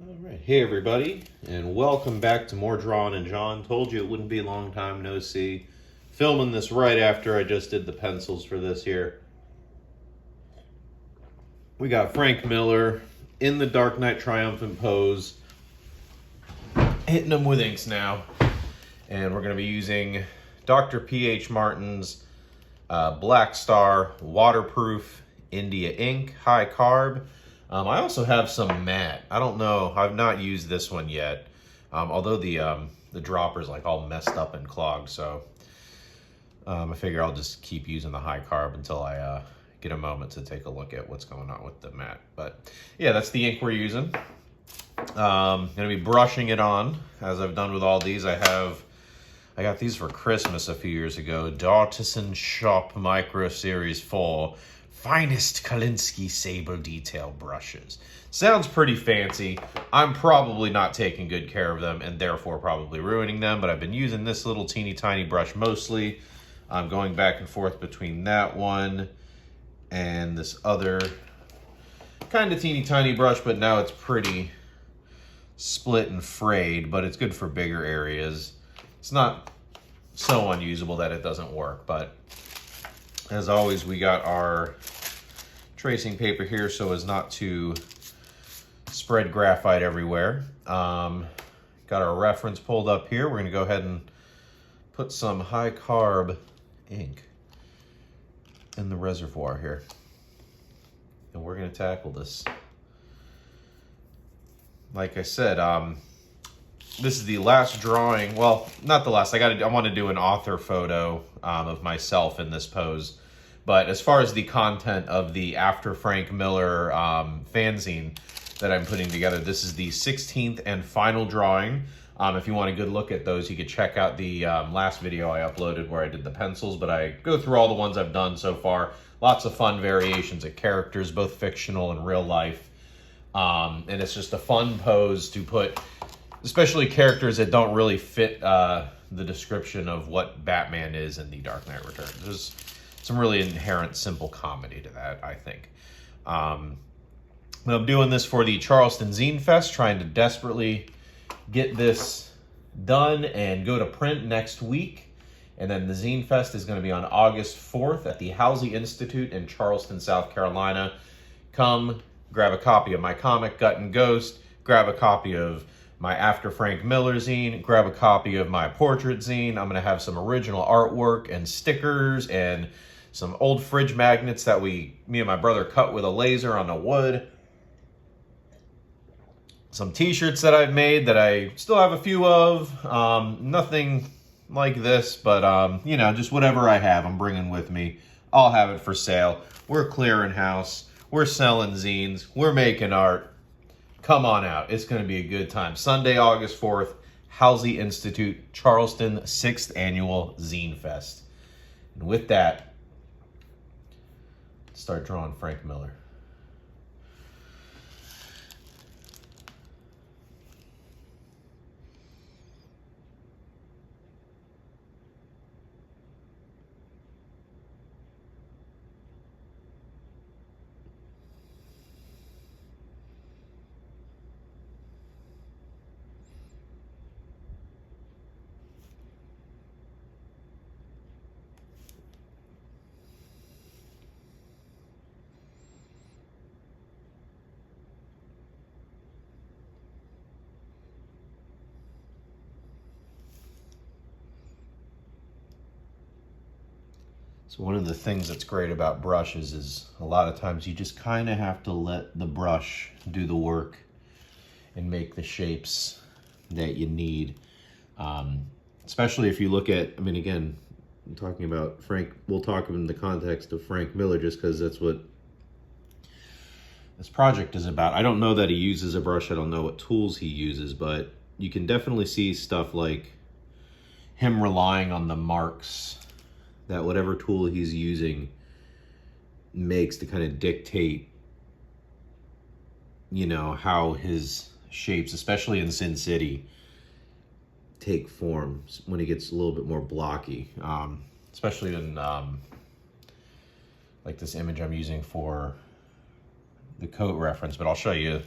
All right, hey everybody, and welcome back to more Drawin and John. Told you it wouldn't be a long time no see. Filming this right after I just did the pencils for this here. We got Frank Miller in the Dark Knight Triumphant pose, hitting them with inks now, and we're going to be using Dr. P.H. Martin's Black Star Waterproof India ink, high carb. I also have some matte. I don't know. I've not used this one yet. Although the dropper's like all messed up and clogged, so I figure I'll just keep using the high carb until I get a moment to take a look at what's going on with the matte. But yeah, that's the ink we're using. Gonna be brushing it on as I've done with all these. I got these for Christmas a few years ago. Dartisan Shop Micro Series 4. Finest Kolinsky Sable Detail brushes. Sounds pretty fancy. I'm probably not taking good care of them and therefore probably ruining them, but I've been using this little teeny tiny brush mostly. I'm going back and forth between that one and this other kind of teeny tiny brush, but now it's pretty split and frayed, but it's good for bigger areas. It's not so unusable that it doesn't work, but as always, we got our tracing paper here so as not to spread graphite everywhere. Got our reference pulled up here. We're going to go ahead and put some high carb ink in the reservoir here. And we're going to tackle this. Like I said, this is the last drawing. Well, not the last. I want to do an author photo of myself in this pose. But as far as the content of the After Frank Miller fanzine that I'm putting together, this is the 16th and final drawing. If you want a good look at those, you could check out the last video I uploaded where I did the pencils. But I go through all the ones I've done so far. Lots of fun variations of characters, both fictional and real life. And it's just a fun pose to put, especially characters that don't really fit the description of what Batman is in The Dark Knight Returns. There's some really inherent simple comedy to that, I think. I'm doing this for the Charleston Zine Fest, trying to desperately get this done and go to print next week. And then the Zine Fest is going to be on August 4th at the Halsey Institute in Charleston, South Carolina. Come grab a copy of my comic, Gut and Ghost, grab a copy of my After Frank Miller zine, grab a copy of my portrait zine. I'm going to have some original artwork and stickers and some old fridge magnets that me and my brother cut with a laser on the wood. Some t-shirts that I've made that I still have a few of. Nothing like this, but you know, just whatever I have, I'm bringing with me. I'll have it for sale. We're clearing house. We're selling zines. We're making art. Come on out. It's going to be a good time. Sunday, August 4th, Halsey Institute, Charleston, 6th Annual Zine Fest. And with that, start drawing Frank Miller. So one of the things that's great about brushes is a lot of times you just kind of have to let the brush do the work and make the shapes that you need. Especially if you look at, I mean, again, I'm talking about Frank, we'll talk in the context of Frank Miller just because that's what this project is about. I don't know that he uses a brush. I don't know what tools he uses, but you can definitely see stuff like him relying on the marks that whatever tool he's using makes to kind of dictate, you know, how his shapes, especially in Sin City, take form when it gets a little bit more blocky. Especially in like this image I'm using for the coat reference, but I'll show you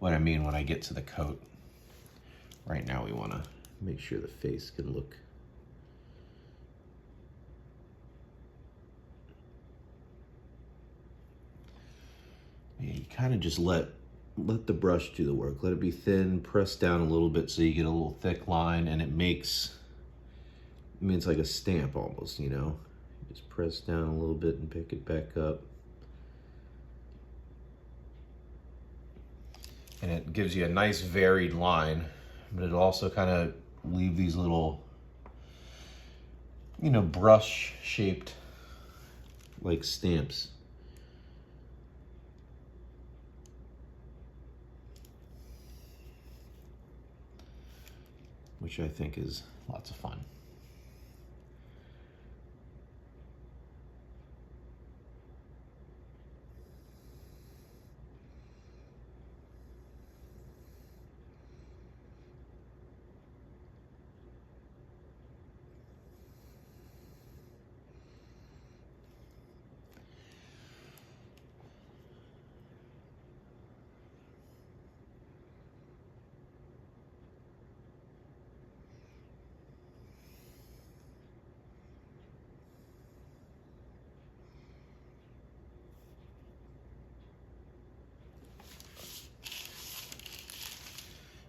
what I mean when I get to the coat. Right now we want to make sure the face can look yeah, you kind of just let the brush do the work. Let it be thin, press down a little bit so you get a little thick line, and it makes, I mean, it's like a stamp almost, you know? Just press down a little bit and pick it back up. And it gives you a nice varied line, but it'll also kind of leave these little, you know, brush shaped like stamps. Which I think is lots of fun.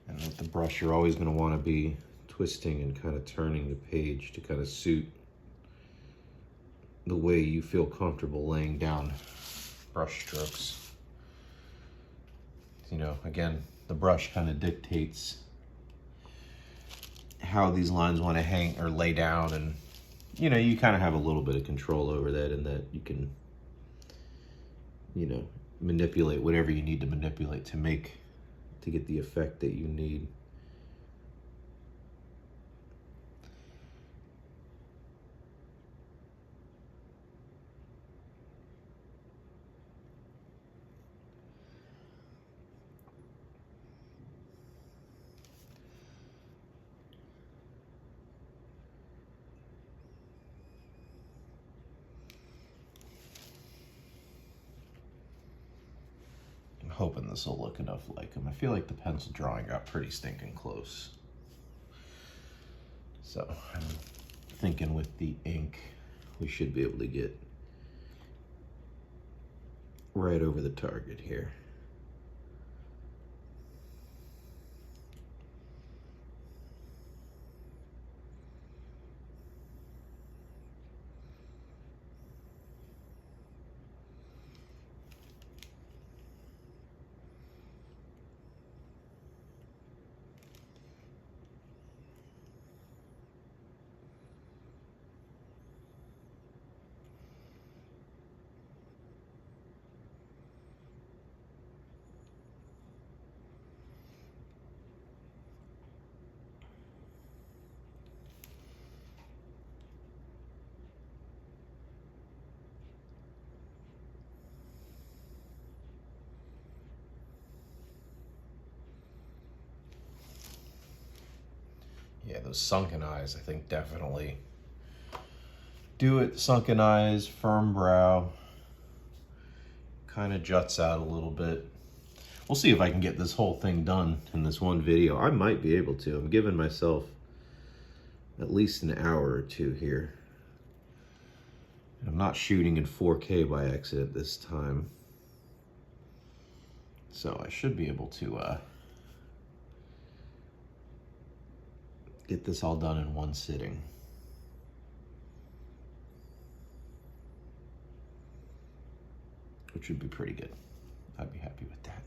And with the brush, you're always going to want to be twisting and kind of turning the page to kind of suit the way you feel comfortable laying down brush strokes. You know, again, the brush kind of dictates how these lines want to hang or lay down, and you know, you kind of have a little bit of control over that, and that you can, you know, manipulate whatever you need to manipulate to get the effect that you need. Hoping this will look enough like him. I feel like the pencil drawing got pretty stinking close. So I'm thinking with the ink, we should be able to get right over the target here. Yeah, those sunken eyes, I think definitely do it. Sunken eyes, firm brow, kind of juts out a little bit. We'll see if I can get this whole thing done in this one video. I might be able to. I'm giving myself at least an hour or two here. I'm not shooting in 4K by accident this time. So I should be able to get this all done in one sitting. Which would be pretty good. I'd be happy with that.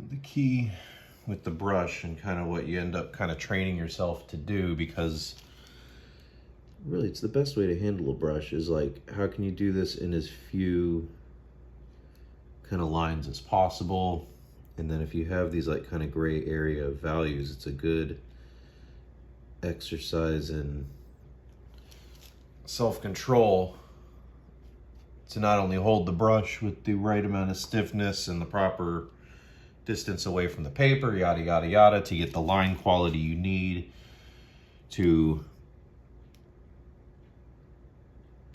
The key with the brush and kind of what you end up kind of training yourself to do, because really, it's the best way to handle a brush is like, how can you do this in as few kind of lines as possible? And then if you have these like kind of gray area values, it's a good exercise in self-control to not only hold the brush with the right amount of stiffness and the proper distance away from the paper, yada, yada, yada, to get the line quality you need to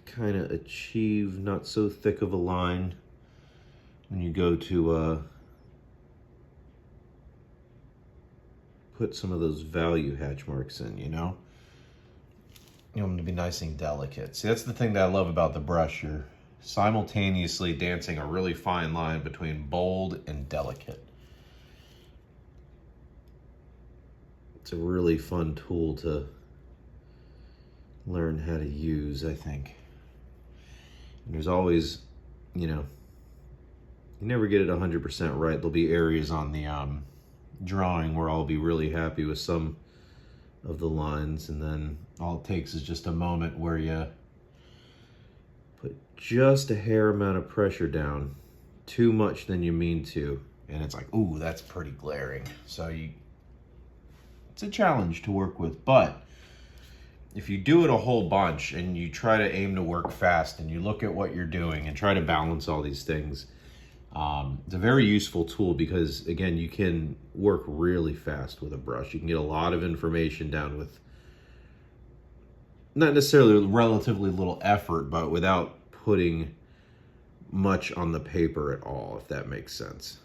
kind of achieve not so thick of a line when you go to put some of those value hatch marks in, you know? You want them to be nice and delicate. See, that's the thing that I love about the brush. You're simultaneously dancing a really fine line between bold and delicate. It's a really fun tool to learn how to use, I think. And there's always, you know, you never get it 100% right. There'll be areas on the drawing where I'll be really happy with some of the lines, and then all it takes is just a moment where you put just a hair amount of pressure down, too much than you mean to, and it's like, ooh, that's pretty glaring. So it's a challenge to work with, but if you do it a whole bunch and you try to aim to work fast and you look at what you're doing and try to balance all these things, it's a very useful tool because, again, you can work really fast with a brush. You can get a lot of information down with not necessarily relatively little effort, but without putting much on the paper at all, if that makes sense.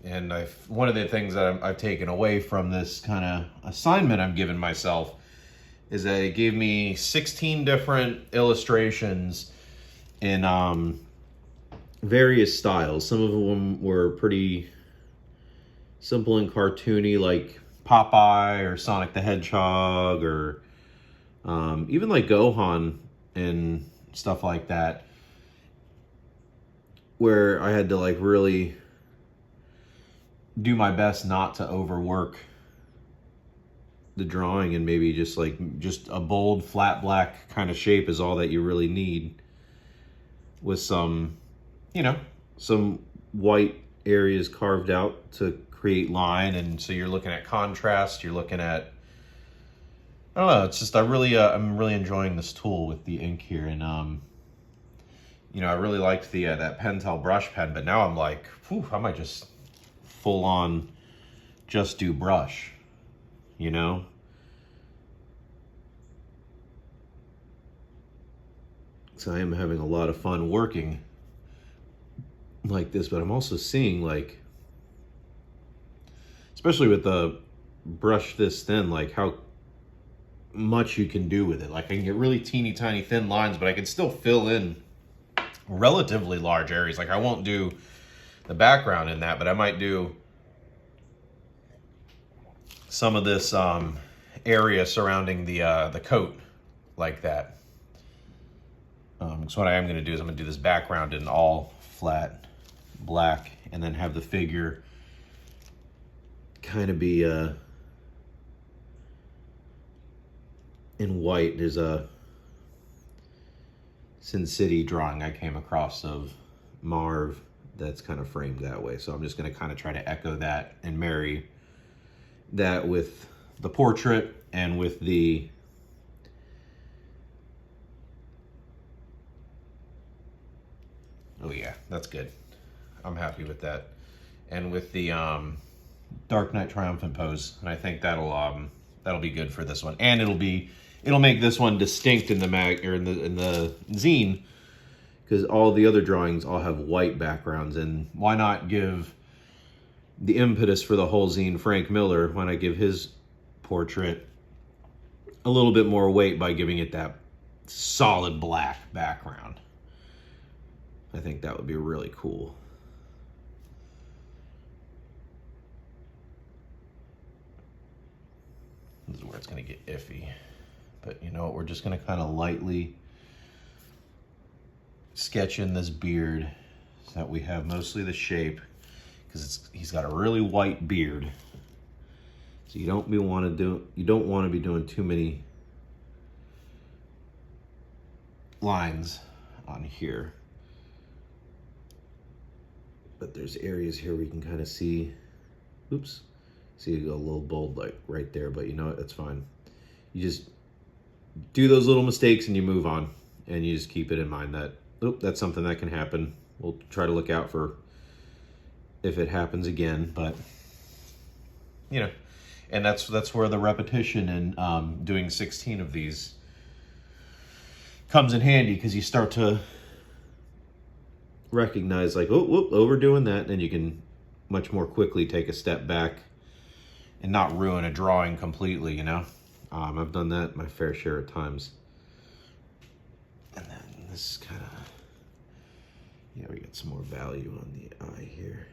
And one of the things that I've taken away from this kind of assignment I'm giving myself is that it gave me 16 different illustrations in various styles. Some of them were pretty simple and cartoony, like Popeye or Sonic the Hedgehog, or even like Gohan and stuff like that, where I had to like really do my best not to overwork the drawing, and maybe just a bold flat black kind of shape is all that you really need, with some, you know, some white areas carved out to create line. And so you're looking at contrast, you're looking at, I don't know, it's just, I'm really enjoying this tool with the ink here. And you know, I really liked the that Pentel brush pen, but now I'm like, whew, I might just full on just do brush, you know? So I am having a lot of fun working like this, but I'm also seeing, like, especially with the brush this thin, like how much you can do with it. Like I can get really teeny tiny thin lines, but I can still fill in relatively large areas. Like I won't do the background in that, but I might do some of this area surrounding the coat like that. So what I am going to do is I'm going to do this background in all flat black, and then have the figure kind of be in white. There's a Sin City drawing I came across of Marv that's kind of framed that way. So I'm just going to kind of try to echo that and marry that with the portrait and with the oh yeah, that's good. I'm happy with that. And with the Dark Knight Triumphant pose, and I think that'll be good for this one. And it'll make this one distinct in the mag, or in the zine, because all the other drawings all have white backgrounds. And why not give the impetus for the whole zine Frank Miller? Why not give his portrait a little bit more weight by giving it that solid black background? I think that would be really cool. This is where it's going to get iffy. But you know what? We're just going to kind of lightly sketch in this beard so that we have mostly the shape, because he's got a really white beard. So you don't want to be doing too many lines on here. But there's areas here where you can kind of see, oops, see a little bold like right there, but you know what, that's fine. You just do those little mistakes and you move on, and you just keep it in mind that, oh, that's something that can happen. We'll try to look out for if it happens again, but you know, and that's where the repetition and doing 16 of these comes in handy, because you start to recognize like, oh, whoop, overdoing that, and you can much more quickly take a step back and not ruin a drawing completely, you know. I've done that my fair share of times. And then this is kind of, yeah, we got some more value on the eye here.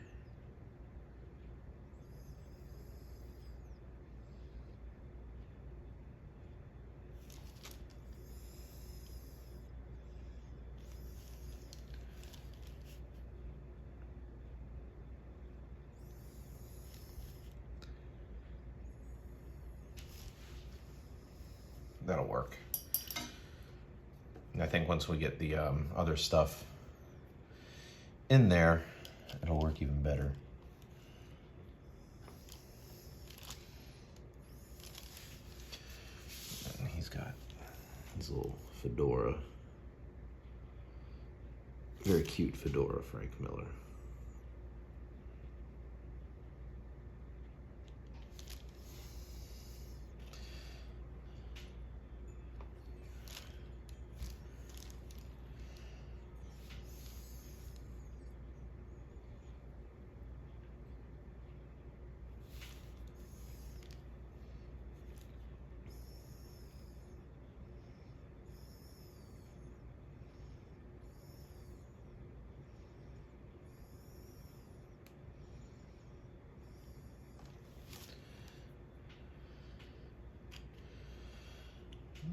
That'll work. And I think once we get the other stuff in there, it'll work even better. And he's got his little fedora. Very cute fedora, Frank Miller.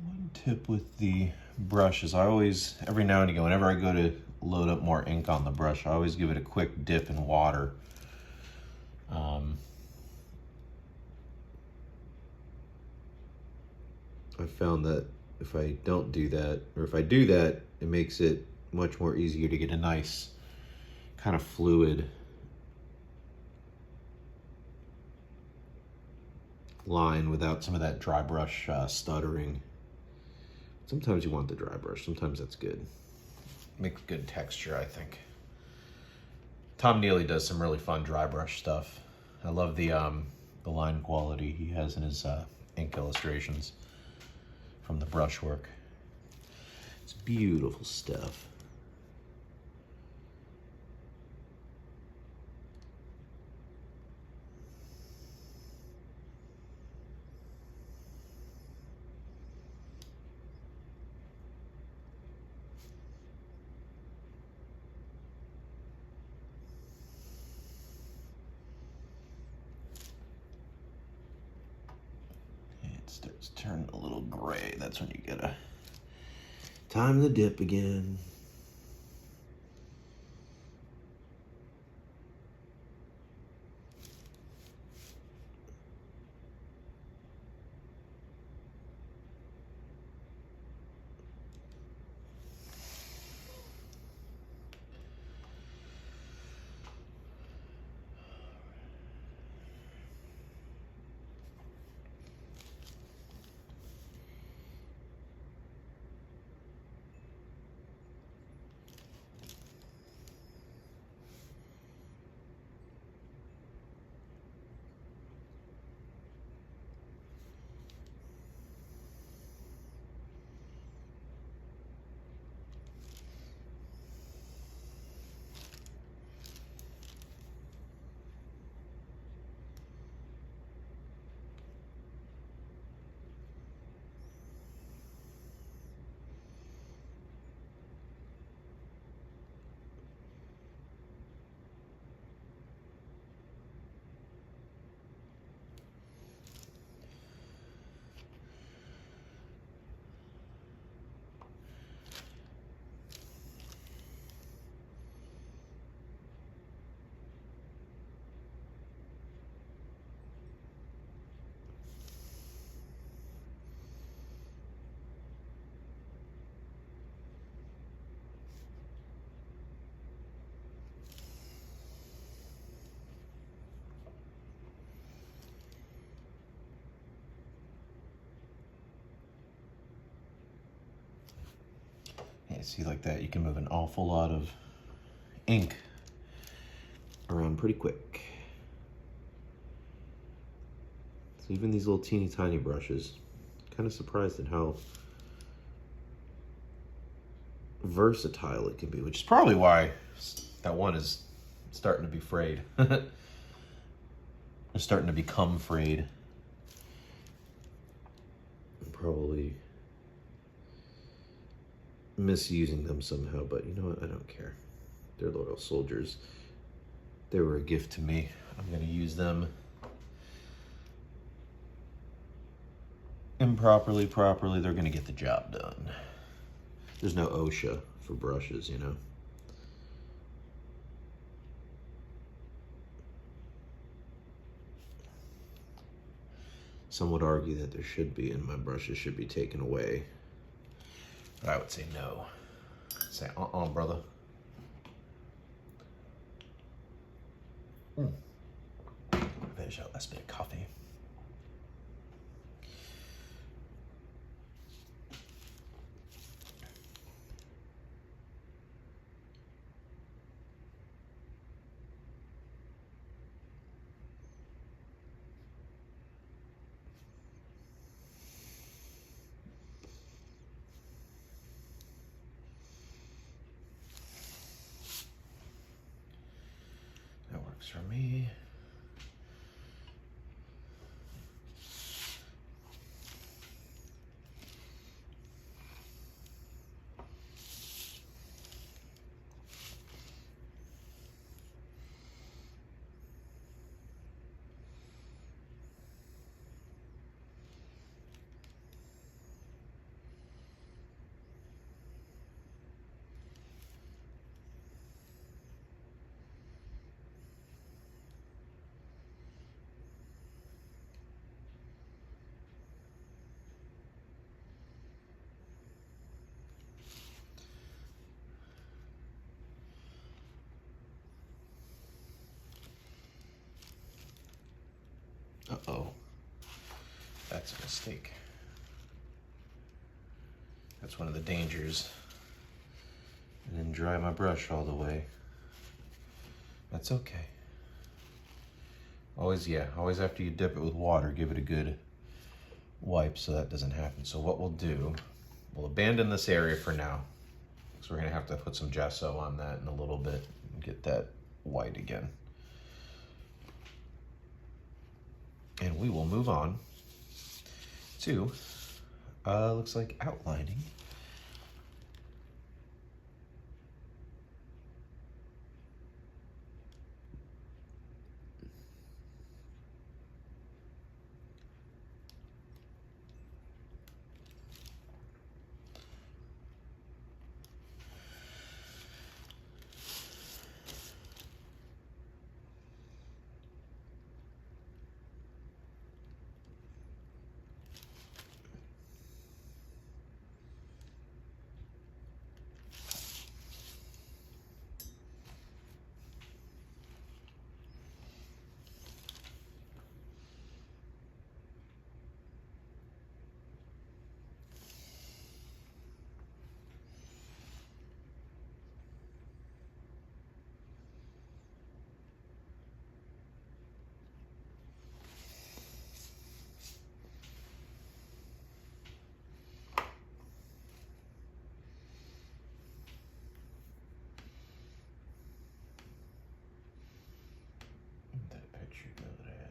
One tip with the brush is I always, every now and again, whenever I go to load up more ink on the brush, I always give it a quick dip in water. I found that if I don't do that, or if I do that, it makes it much more easier to get a nice kind of fluid line without some of that dry brush stuttering. Sometimes you want the dry brush, sometimes that's good. Makes good texture, I think. Tom Neely does some really fun dry brush stuff. I love the line quality he has in his ink illustrations from the brushwork. It's beautiful stuff. Starts turning a little gray. That's when you gotta time the dip again. See, like that, you can move an awful lot of ink around pretty quick. So even these little teeny tiny brushes, kind of surprised at how versatile it can be, which is probably why that one is starting to be frayed. It's starting to become frayed. I'm probably misusing them somehow, but you know what? I don't care. They're loyal soldiers. They were a gift to me. I'm going to use them improperly, properly. They're going to get the job done. There's no OSHA for brushes, you know. Some would argue that there should be, and my brushes should be taken away. But I would say no. Say, brother. Finish out last bit of coffee. That works for me. Uh-oh. That's a mistake. That's one of the dangers. I didn't dry my brush all the way. That's okay. Always after you dip it with water, give it a good wipe so that doesn't happen. So what we'll do, we'll abandon this area for now. So we're gonna have to put some gesso on that in a little bit and get that white again. And we will move on to, looks like outlining.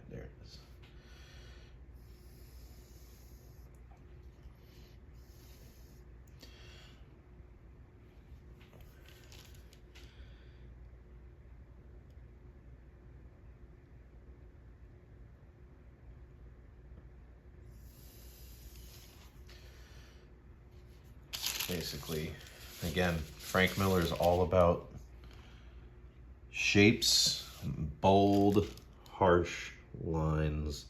There it is. Basically, again, Frank Miller is all about shapes, bold, harsh lines.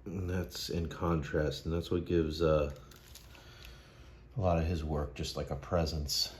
And that's in contrast, and that's what gives a lot of his work just like a presence.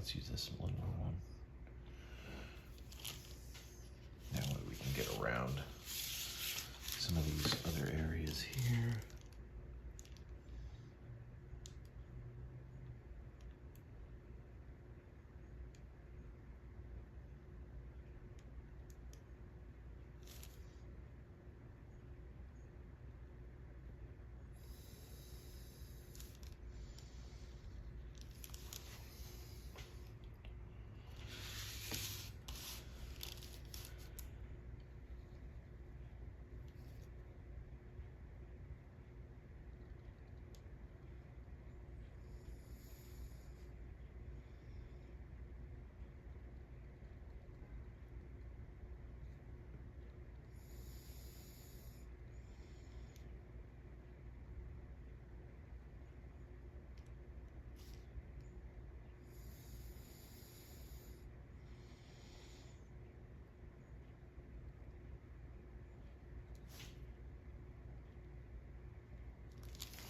let's use this little one. That way we can get around some of these other areas here.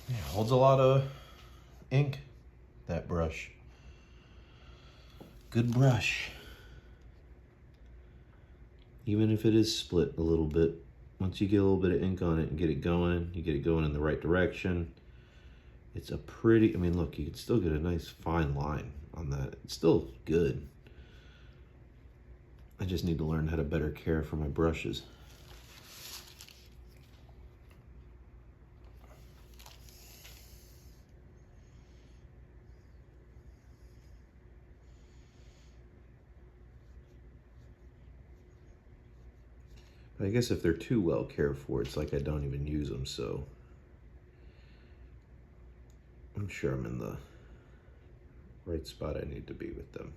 Yeah, holds a lot of ink, that brush. Good brush. Even if it is split a little bit, once you get a little bit of ink on it and get it going, you get it going in the right direction. It's a pretty, I mean, look, you can still get a nice fine line on that. It's still good. I just need to learn how to better care for my brushes. I guess if they're too well cared for, it's like I don't even use them, so I'm sure I'm in the right spot I need to be with them.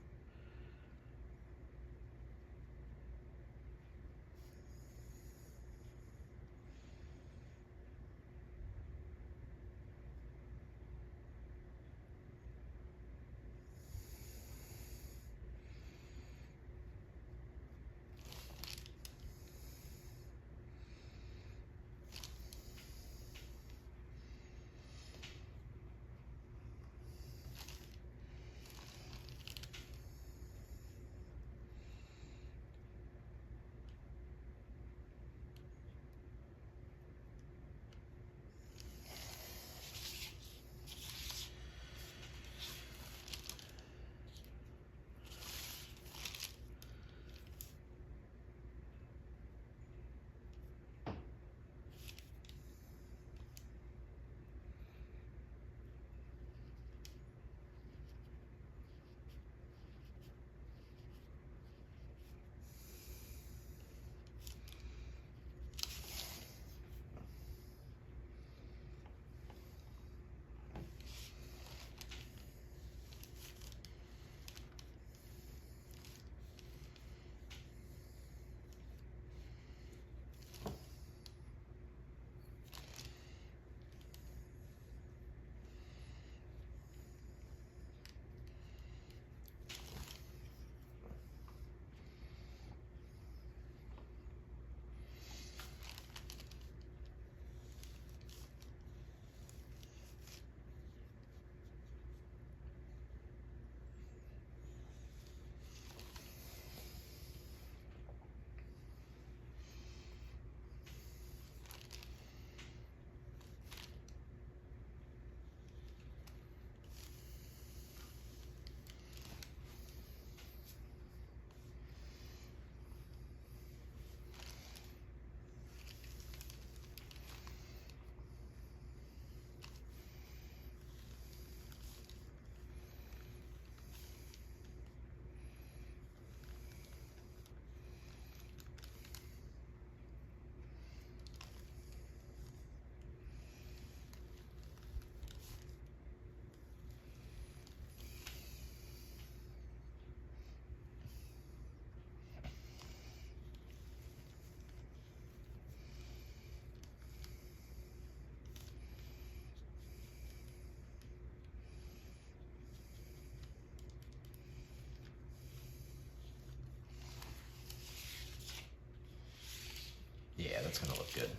Yeah, that's gonna look good.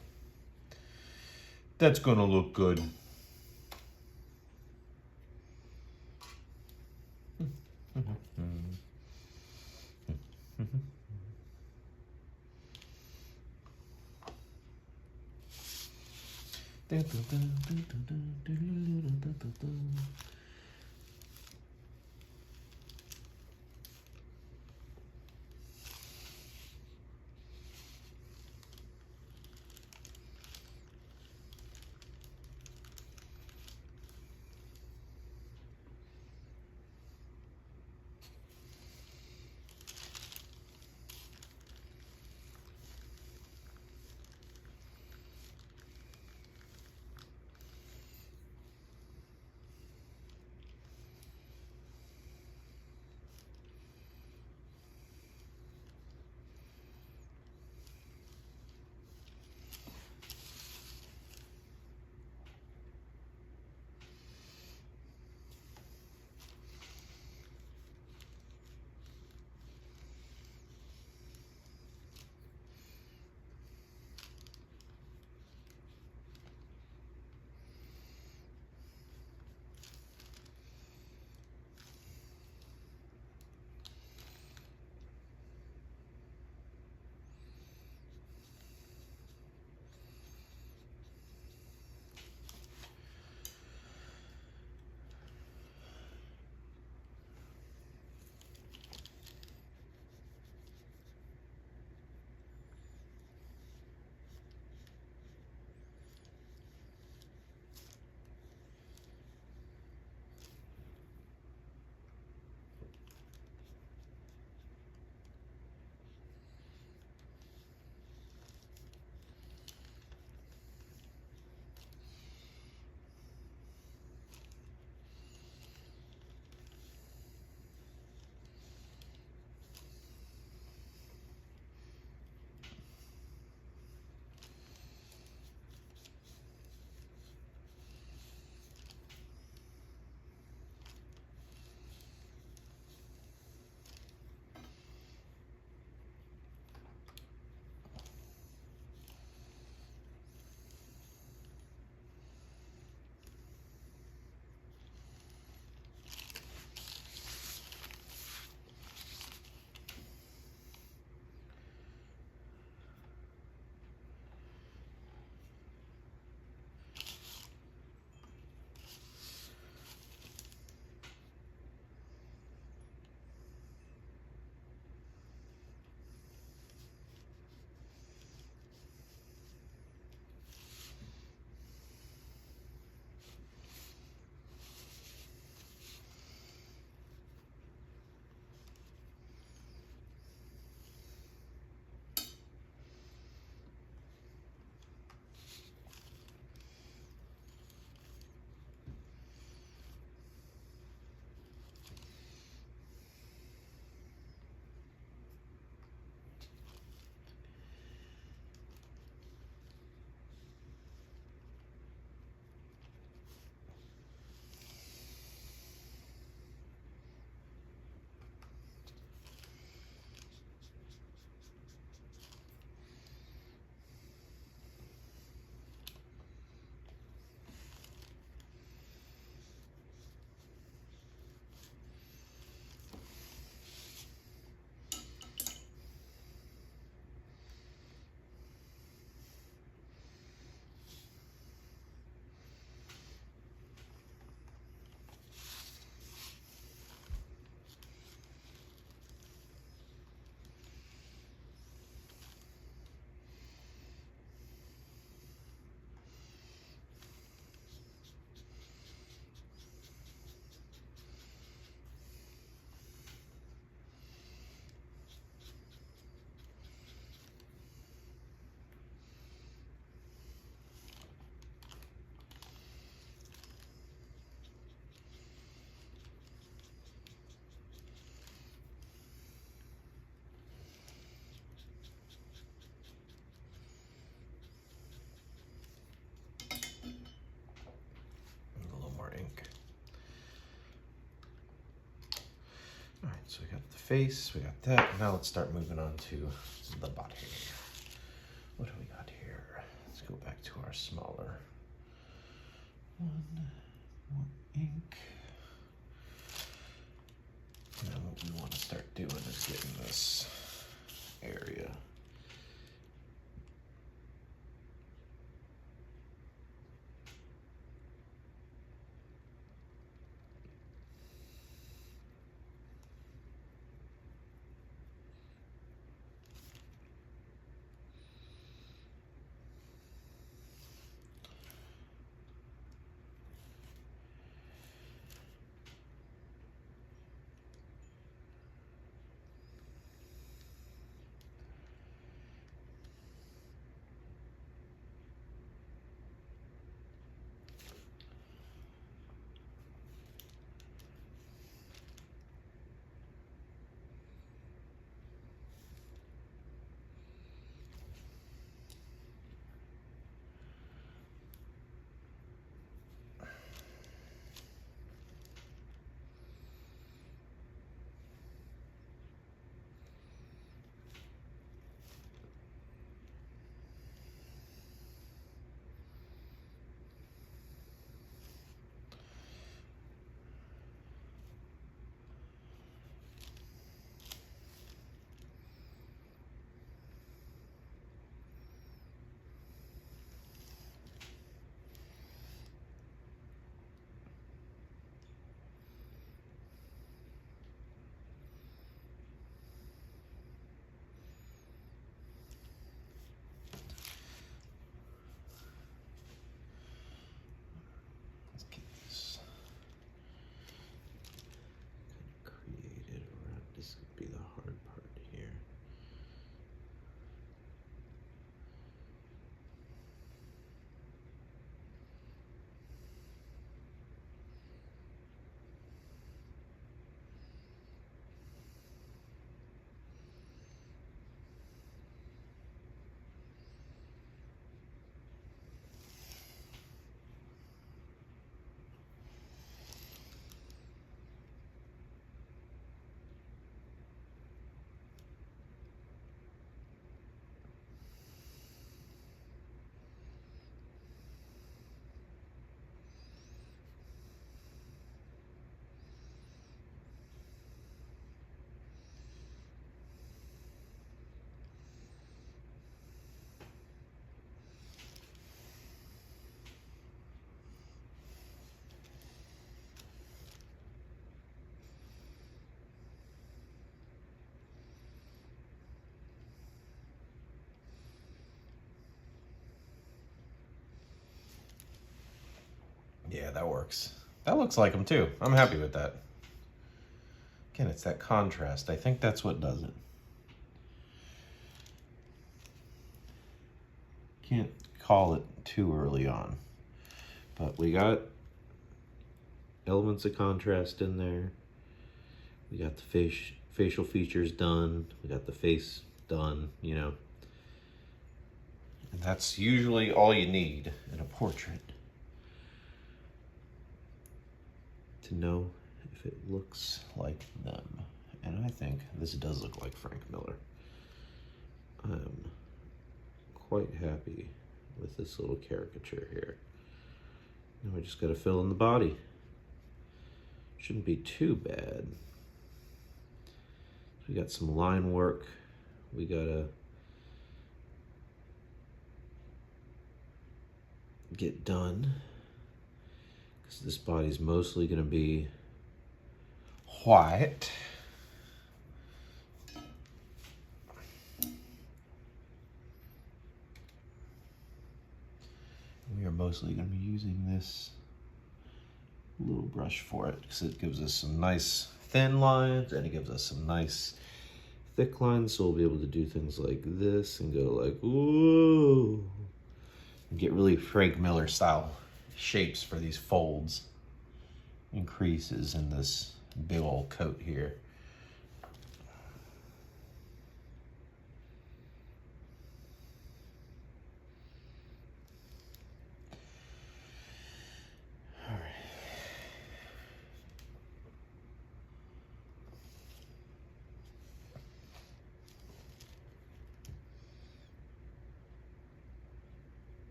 That's gonna look good. So we got the face, we got that. Now let's start moving on to the body. What do we got here? Let's go back to our smaller one. More ink. And then what we want to start doing is getting this area Yeah, that works. That looks like them too. I'm happy with that. Again, it's that contrast. I think that's what does it. Can't call it too early on. But we got elements of contrast in there. We got the facial features done. We got the face done, you know. And that's usually all you need in a portrait to know if it looks like them. And I think this does look like Frank Miller. I'm quite happy with this little caricature here. Now we just got to fill in the body. Shouldn't be too bad. We got some line work. We gotta get done because this body's mostly gonna be white. We are mostly gonna be using this little brush for it because it gives us some nice thin lines and it gives us some nice thick lines, so we'll be able to do things like this and go like, ooh, and get really Frank Miller style shapes for these folds and creases in this big old coat here.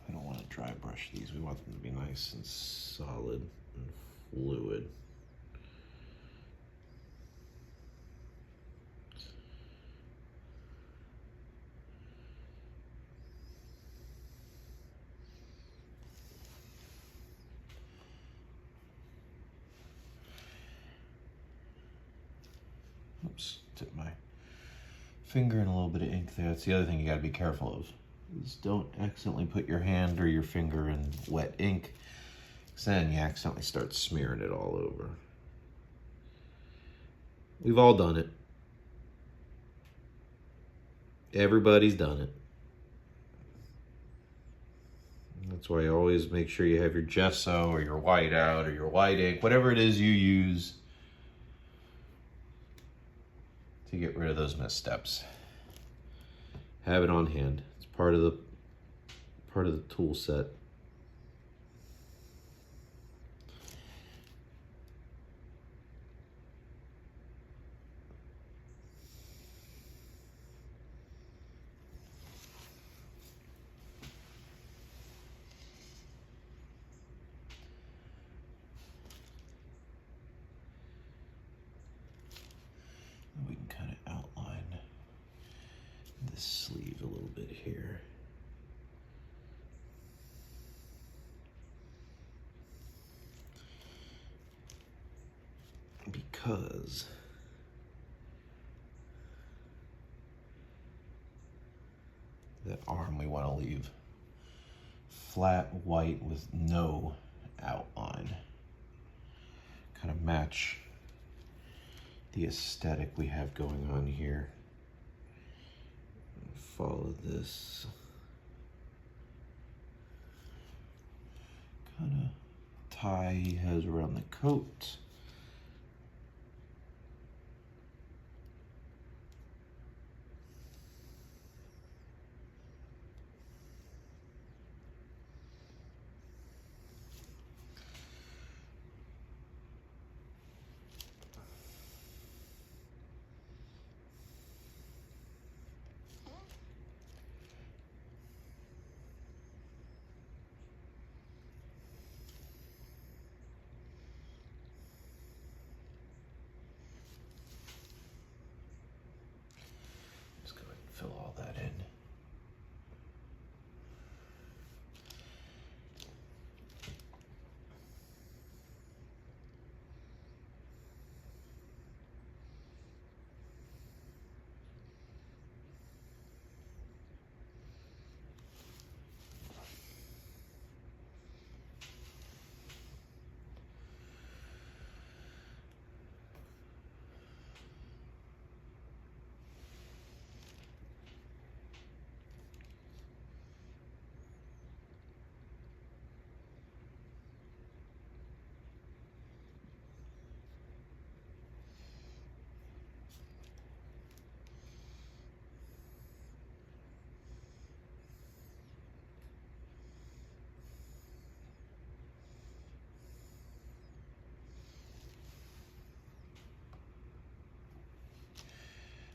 I don't want to dry brush these. We want them to be nice and solid and fluid. Oops, dipped my finger in a little bit of ink there. That's the other thing you got to be careful of. Is don't accidentally put your hand or your finger in wet ink, because then you accidentally start smearing it all over. We've all done it. Everybody's done it. That's why you always make sure you have your gesso or your whiteout or your white ink, whatever it is you use to get rid of those missteps. Have it on hand. It's part of the tool set. We can kind of outline this sleeve a little bit here. Because that arm we want to leave flat white with no outline. Kind of match the aesthetic we have going on here. Follow this kind of tie he has around the coat.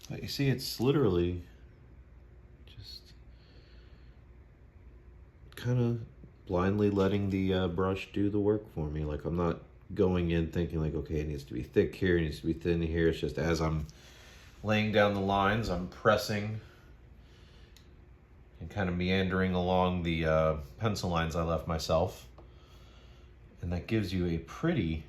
But you see, it's literally just kind of blindly letting the brush do the work for me. Like, I'm not going in thinking like, okay, it needs to be thick here, it needs to be thin here. It's just as I'm laying down the lines, I'm pressing and kind of meandering along the pencil lines I left myself. And that gives you a pretty,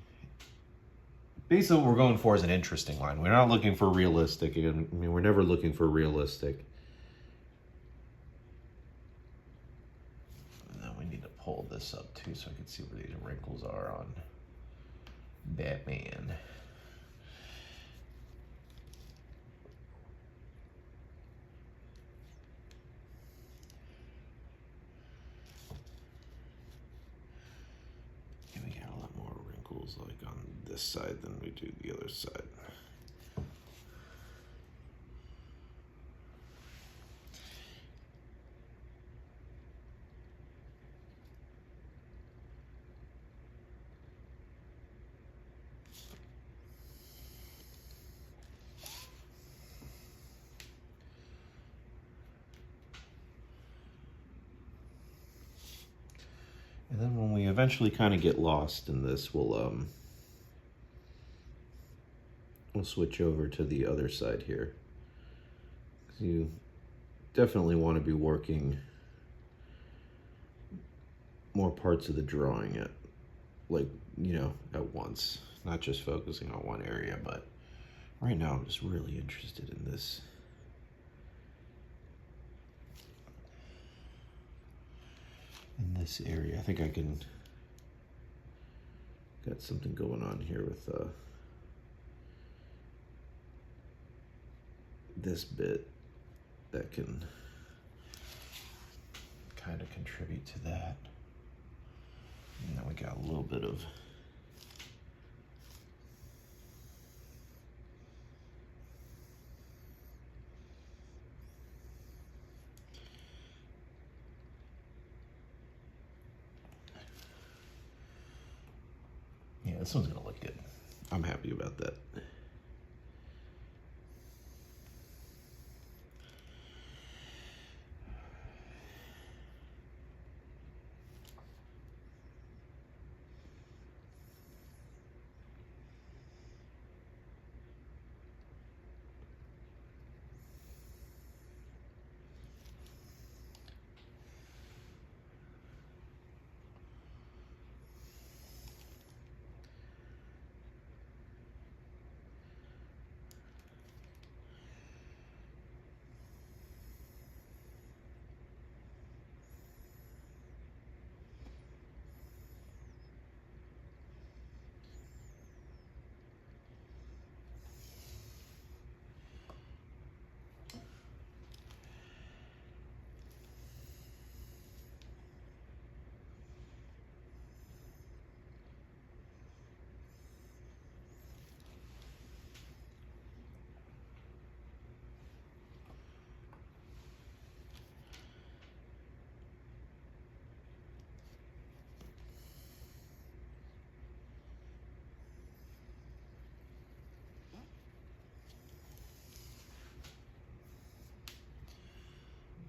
basically what we're going for is an interesting line. We're not looking for realistic. I mean, we're never looking for realistic. And then we need to pull this up too so I can see where these wrinkles are on Batman. And we got a lot more wrinkles like on this side than we do the other side. And then when we eventually kind of get lost in this, we'll switch over to the other side here. You definitely want to be working more parts of the drawing at, like, you know, at once, not just focusing on one area. But right now I'm just really interested in this. In this area, I think I can got something going on here with this bit that can kind of contribute to that. And then we got a little bit of this one's gonna look good. I'm happy about that.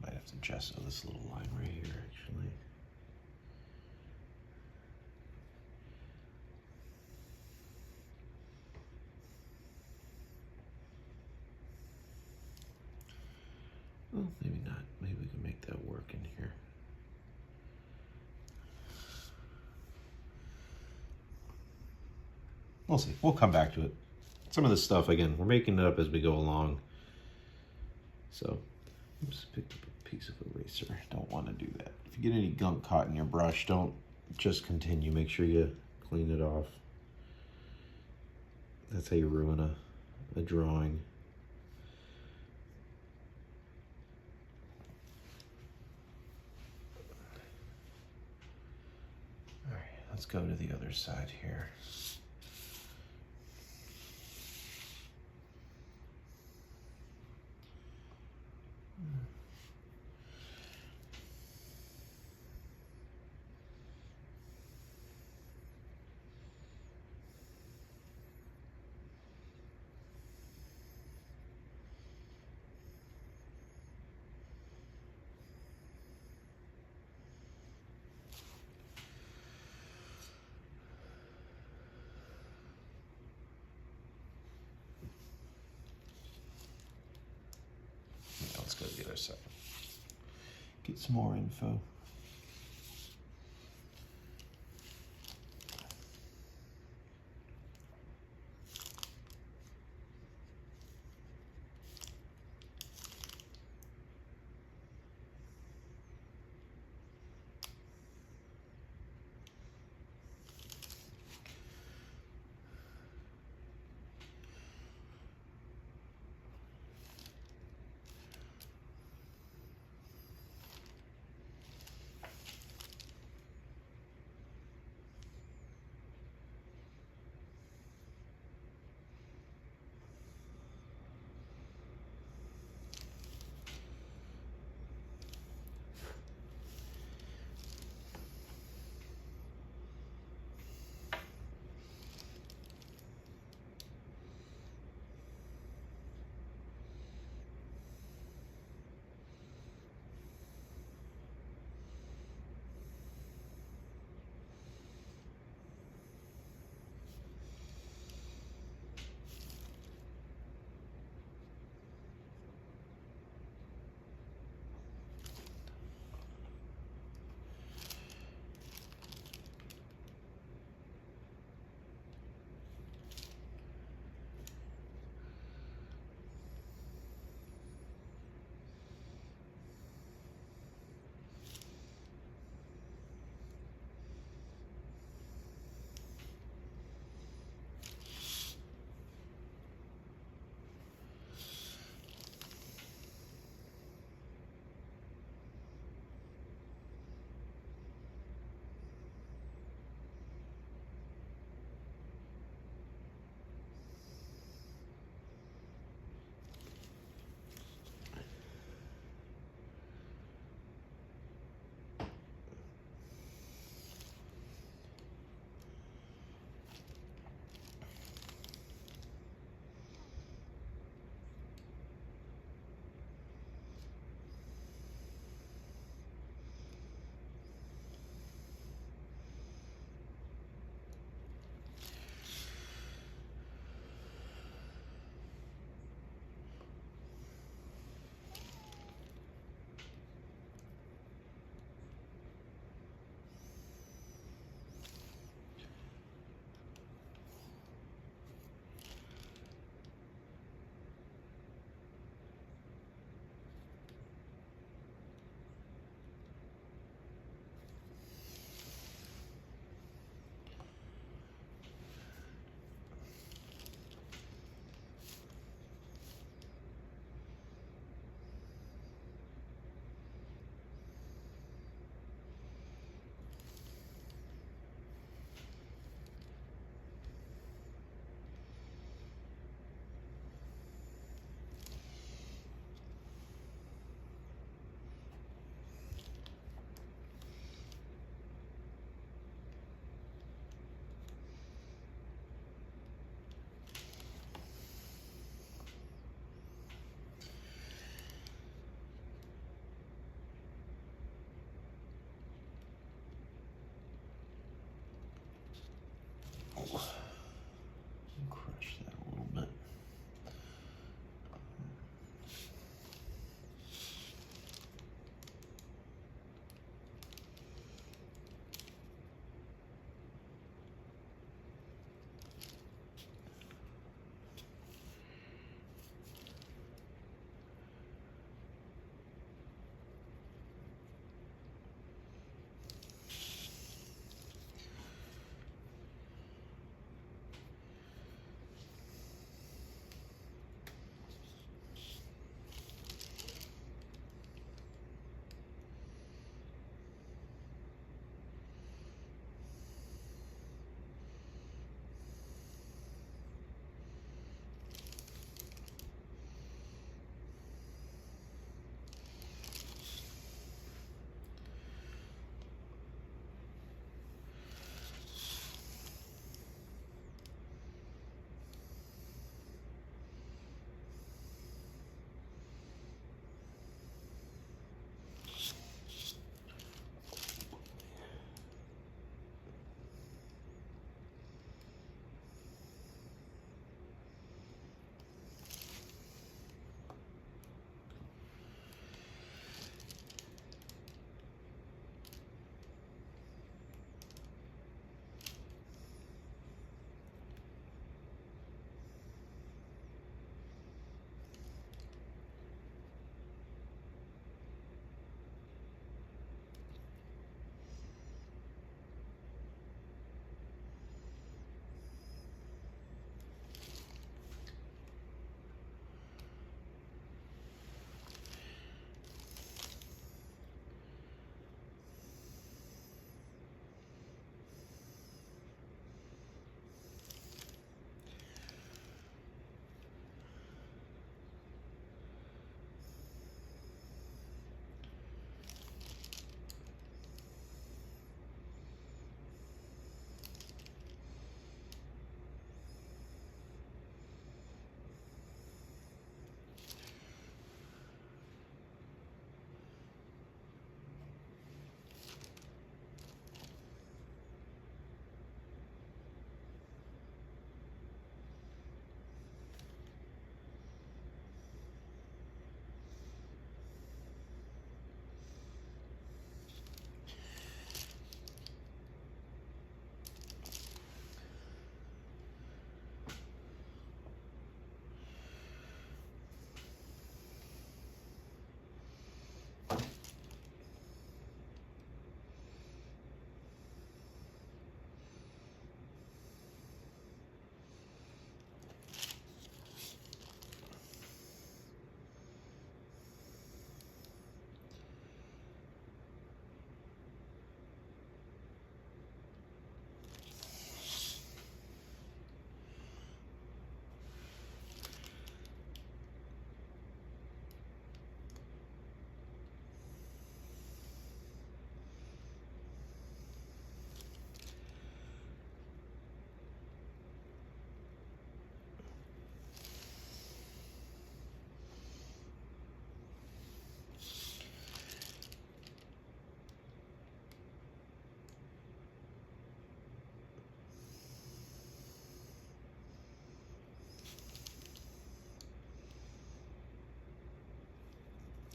Might have to gesso this little line right here, actually. Well, maybe not. Maybe we can make that work in here. We'll see. We'll come back to it. Some of this stuff, again, we're making it up as we go along. So, I just picked up a piece of eraser. Don't want to do that. If you get any gunk caught in your brush, don't just continue. Make sure you clean it off. That's how you ruin a drawing. All right, let's go to the other side here. second. Get some more info.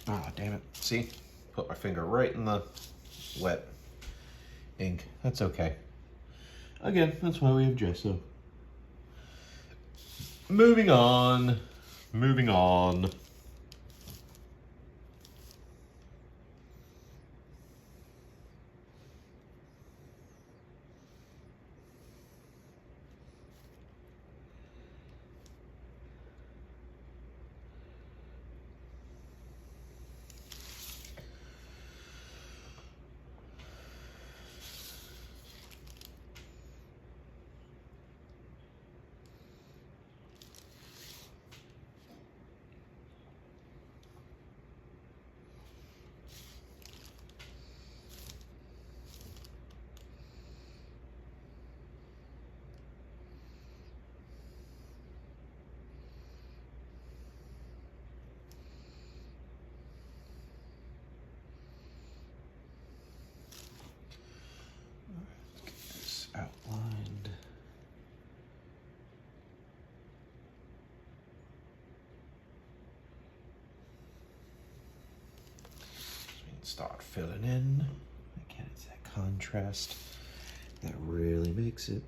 Oh, damn it. See? Put my finger right in the wet ink. That's okay. Again, that's why we have gesso. Moving on. Moving on. Outlined. So we can start filling in. Again, it's that contrast that really makes it.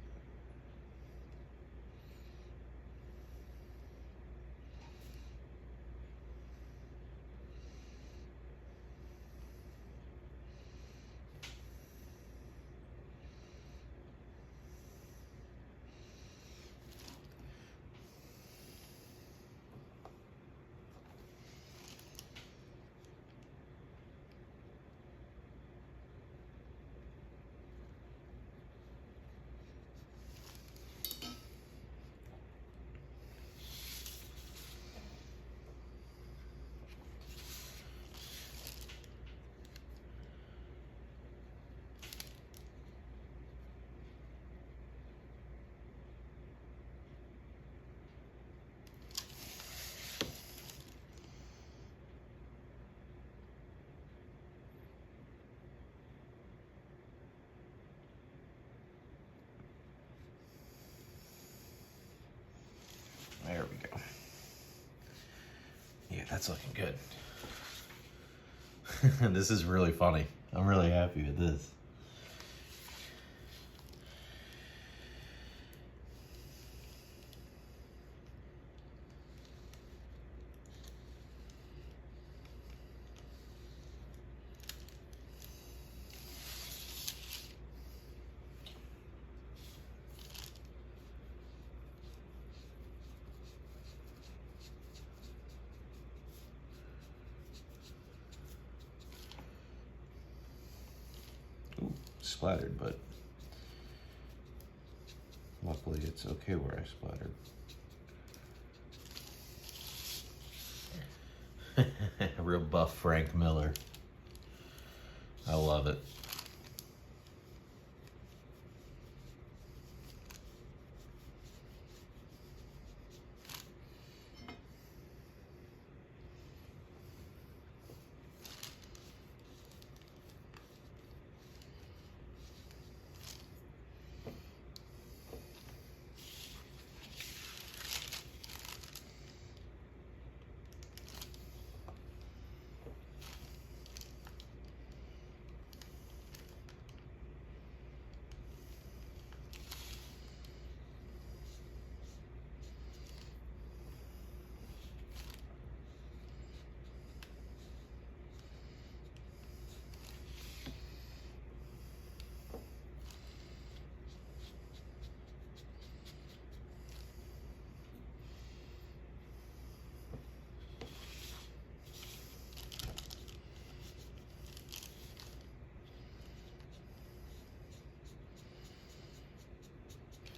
There we go. Yeah, that's looking good. This is really funny. I'm really happy with this. Splattered, but luckily it's okay where I splattered. Real buff Frank Miller. I love it.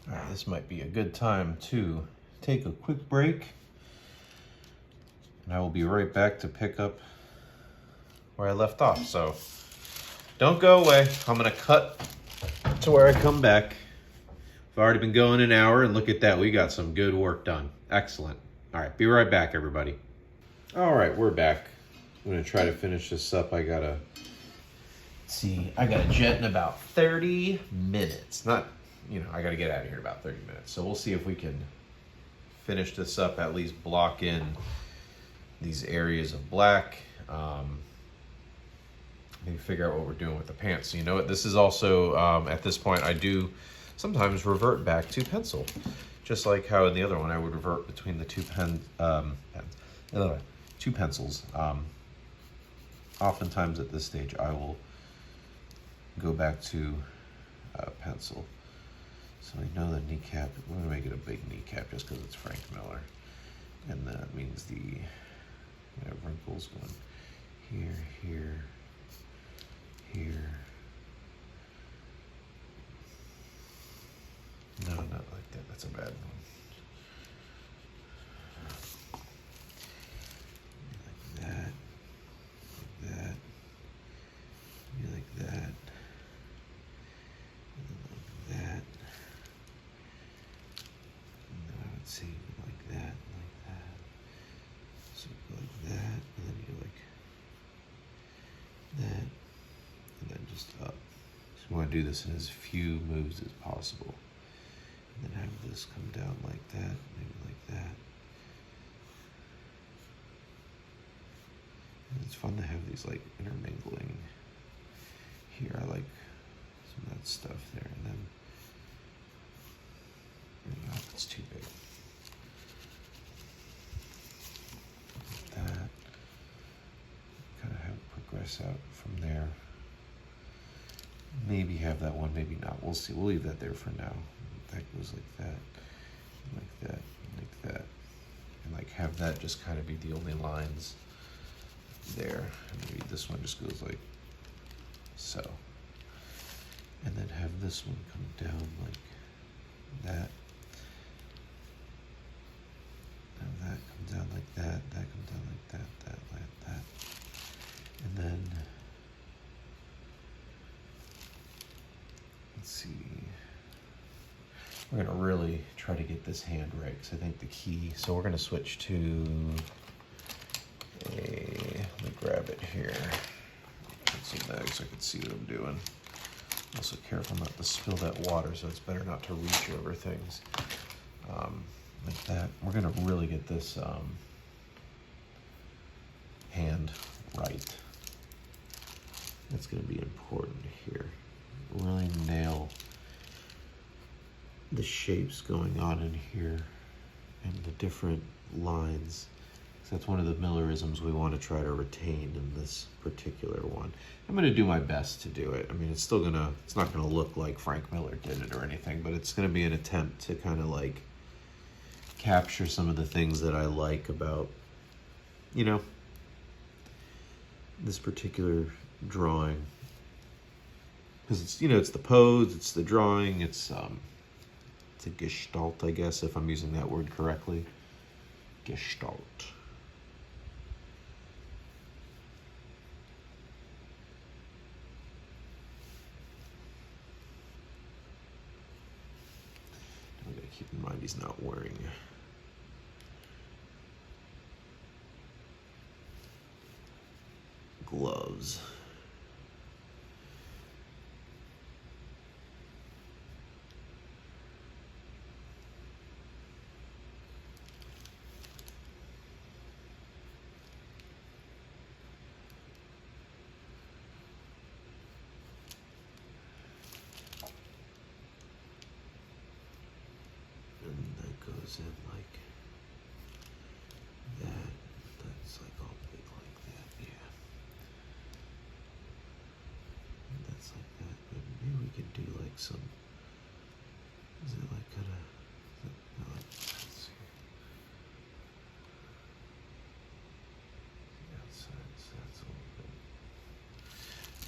All right, this might be a good time to take a quick break. And I will be right back to pick up where I left off. So don't go away. I'm gonna cut to where I come back. I've already been going an hour, and look at that, we got some good work done. Excellent. All right, be right back, everybody. All right, we're back. I'm gonna try to finish this up. I gotta jet in about 30 minutes. Not, I gotta get out of here in about 30 minutes. So we'll see if we can finish this up, at least block in these areas of black. maybe figure out what we're doing with the pants. So you know what, this is also, at this point, I do sometimes revert back to pencil. Just like how in the other one I would revert between the two two pencils. Oftentimes at this stage I will go back to pencil. So we know the kneecap, we're gonna make it a big kneecap just because it's Frank Miller. And that means the wrinkles going here, here, here. No, not like that. That's a bad one. Like that. Like that. Maybe like that. And then like that. And then I would say like that, like that. So like that, and then you like that, and then just up. So you want to do this in as few moves as possible. And then have this come down like that, maybe like that. And it's fun to have these like intermingling here. I like some of that stuff there, and then no, it's too big. Like that. Kind of have it progress out from there. Maybe have that one, maybe not. We'll see. We'll leave that there for now. That goes like that, like that, like that. And like have that just kind of be the only lines there. And maybe this one just goes like so. And then have this one come down like that. Have that come down like that, that come down like that, that, like that. And then, let's see. We're gonna really try to get this hand right, because I think the key, so we're gonna switch to let me grab it here. Put some bags so I can see what I'm doing. Also careful not to spill that water, so it's better not to reach over things. Like that. We're gonna really get this hand right. That's gonna be important here. Really nail the shapes going on in here and the different lines. So that's one of the Millerisms we want to try to retain in this particular one. I'm going to do my best to do it. I mean, it's not going to look like Frank Miller did it or anything, but it's going to be an attempt to kind of like capture some of the things that I like about, you know, this particular drawing. Because it's, you know, it's the pose, it's the drawing, it's a gestalt, I guess, if I'm using that word correctly. Gestalt. We gotta keep in mind he's not wearing gloves. In like that, that's like all big like that, yeah. And that's like that, but maybe we could do like some, is it like kind of, like, let's see. The outside, so that's a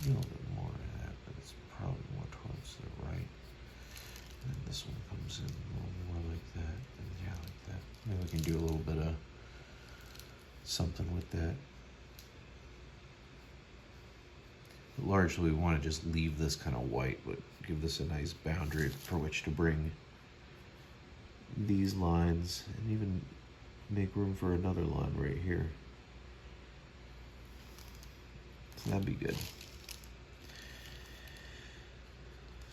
little bit more of that, but it's probably more towards the right. And then this one comes in a little more like that. Yeah, like that. Maybe we can do a little bit of something with that. But largely we want to just leave this kind of white, but give this a nice boundary for which to bring these lines and even make room for another line right here. So that'd be good.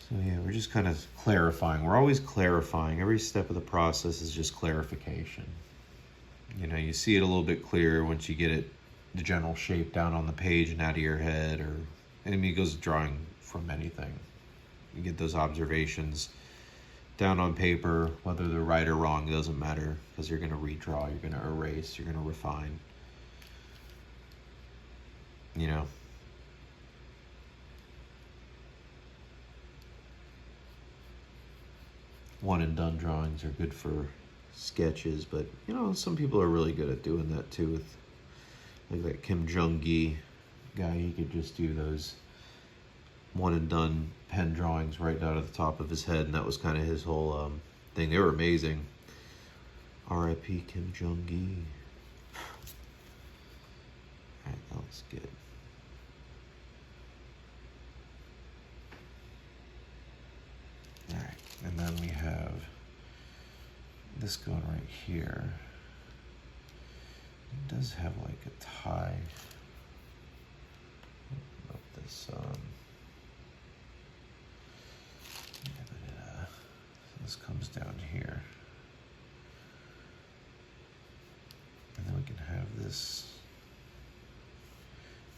So yeah, we're just kind of clarifying. We're always clarifying. Every step of the process is just clarification. You know, you see it a little bit clearer once you get it the general shape down on the page and out of your head, or I mean, it goes drawing from anything. You get those observations down on paper, whether they're right or wrong, it doesn't matter, because you're going to redraw, you're going to erase, you're going to refine. You know. One and done drawings are good for sketches, but you know, some people are really good at doing that too. With like that Kim Jung-gi guy, he could just do those one and done pen drawings right out of the top of his head, and that was kind of his whole thing. They were amazing. R.I.P. Kim Jung-gi. Alright, that was good. Alright, and then we have this going right here. It does have like a tie. Up this this comes down here. And then we can have this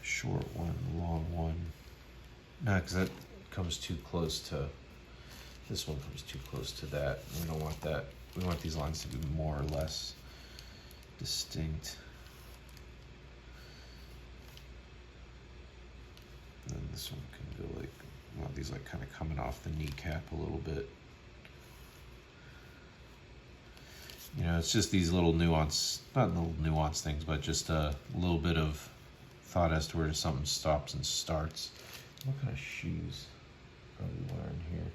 short one, long one. No, because that comes too close to, this one comes too close to that. We don't want that. We want these lines to be more or less distinct. And then this one can go like, well, these like kind of coming off the kneecap a little bit. You know, it's just these little nuance, not little nuance things, but just a little bit of thought as to where something stops and starts. What kind of shoes are we wearing here?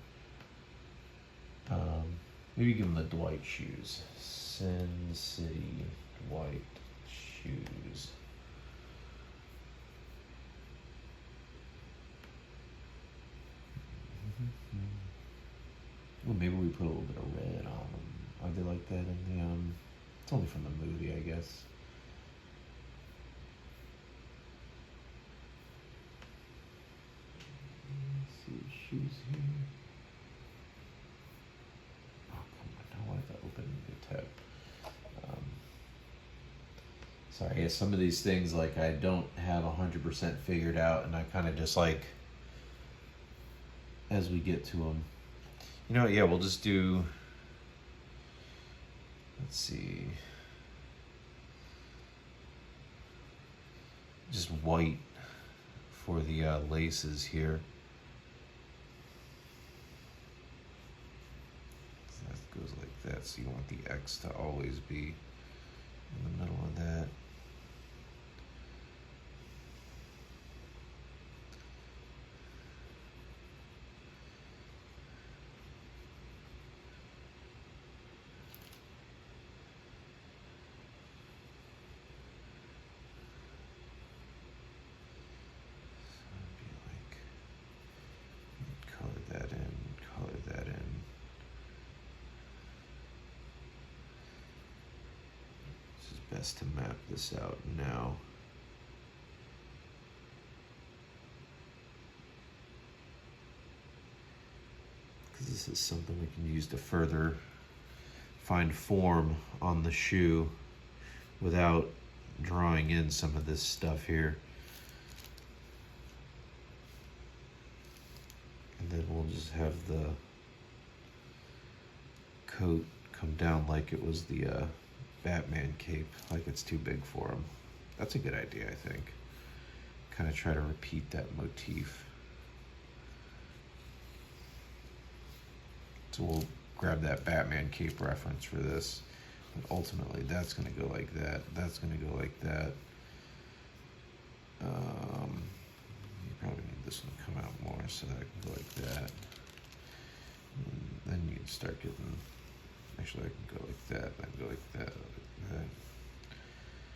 Maybe give them the Dwight shoes. Sin City Dwight shoes. Well, maybe we put a little bit of red on them. Are they like that in the, it's only from the movie, I guess. Let's see, shoes here. Oh, come on, I wanted to open the tab. Sorry, yeah, some of these things, like, I don't have 100% figured out, and I kind of just, like, as we get to them. You know what, yeah, we'll just do, let's see, just white for the laces here. So that goes like that, so you want the X to always be in the middle of that. Best to map this out now. Because this is something we can use to further find form on the shoe without drawing in some of this stuff here. And then we'll just have the coat come down like it was the Batman cape, like it's too big for him. That's a good idea, I think. Kind of try to repeat that motif. So we'll grab that Batman cape reference for this. But ultimately, that's going to go like that. That's going to go like that. You probably need this one to come out more so that it can go like that. And then you can start getting, actually I can go like that, I can go like that, like that.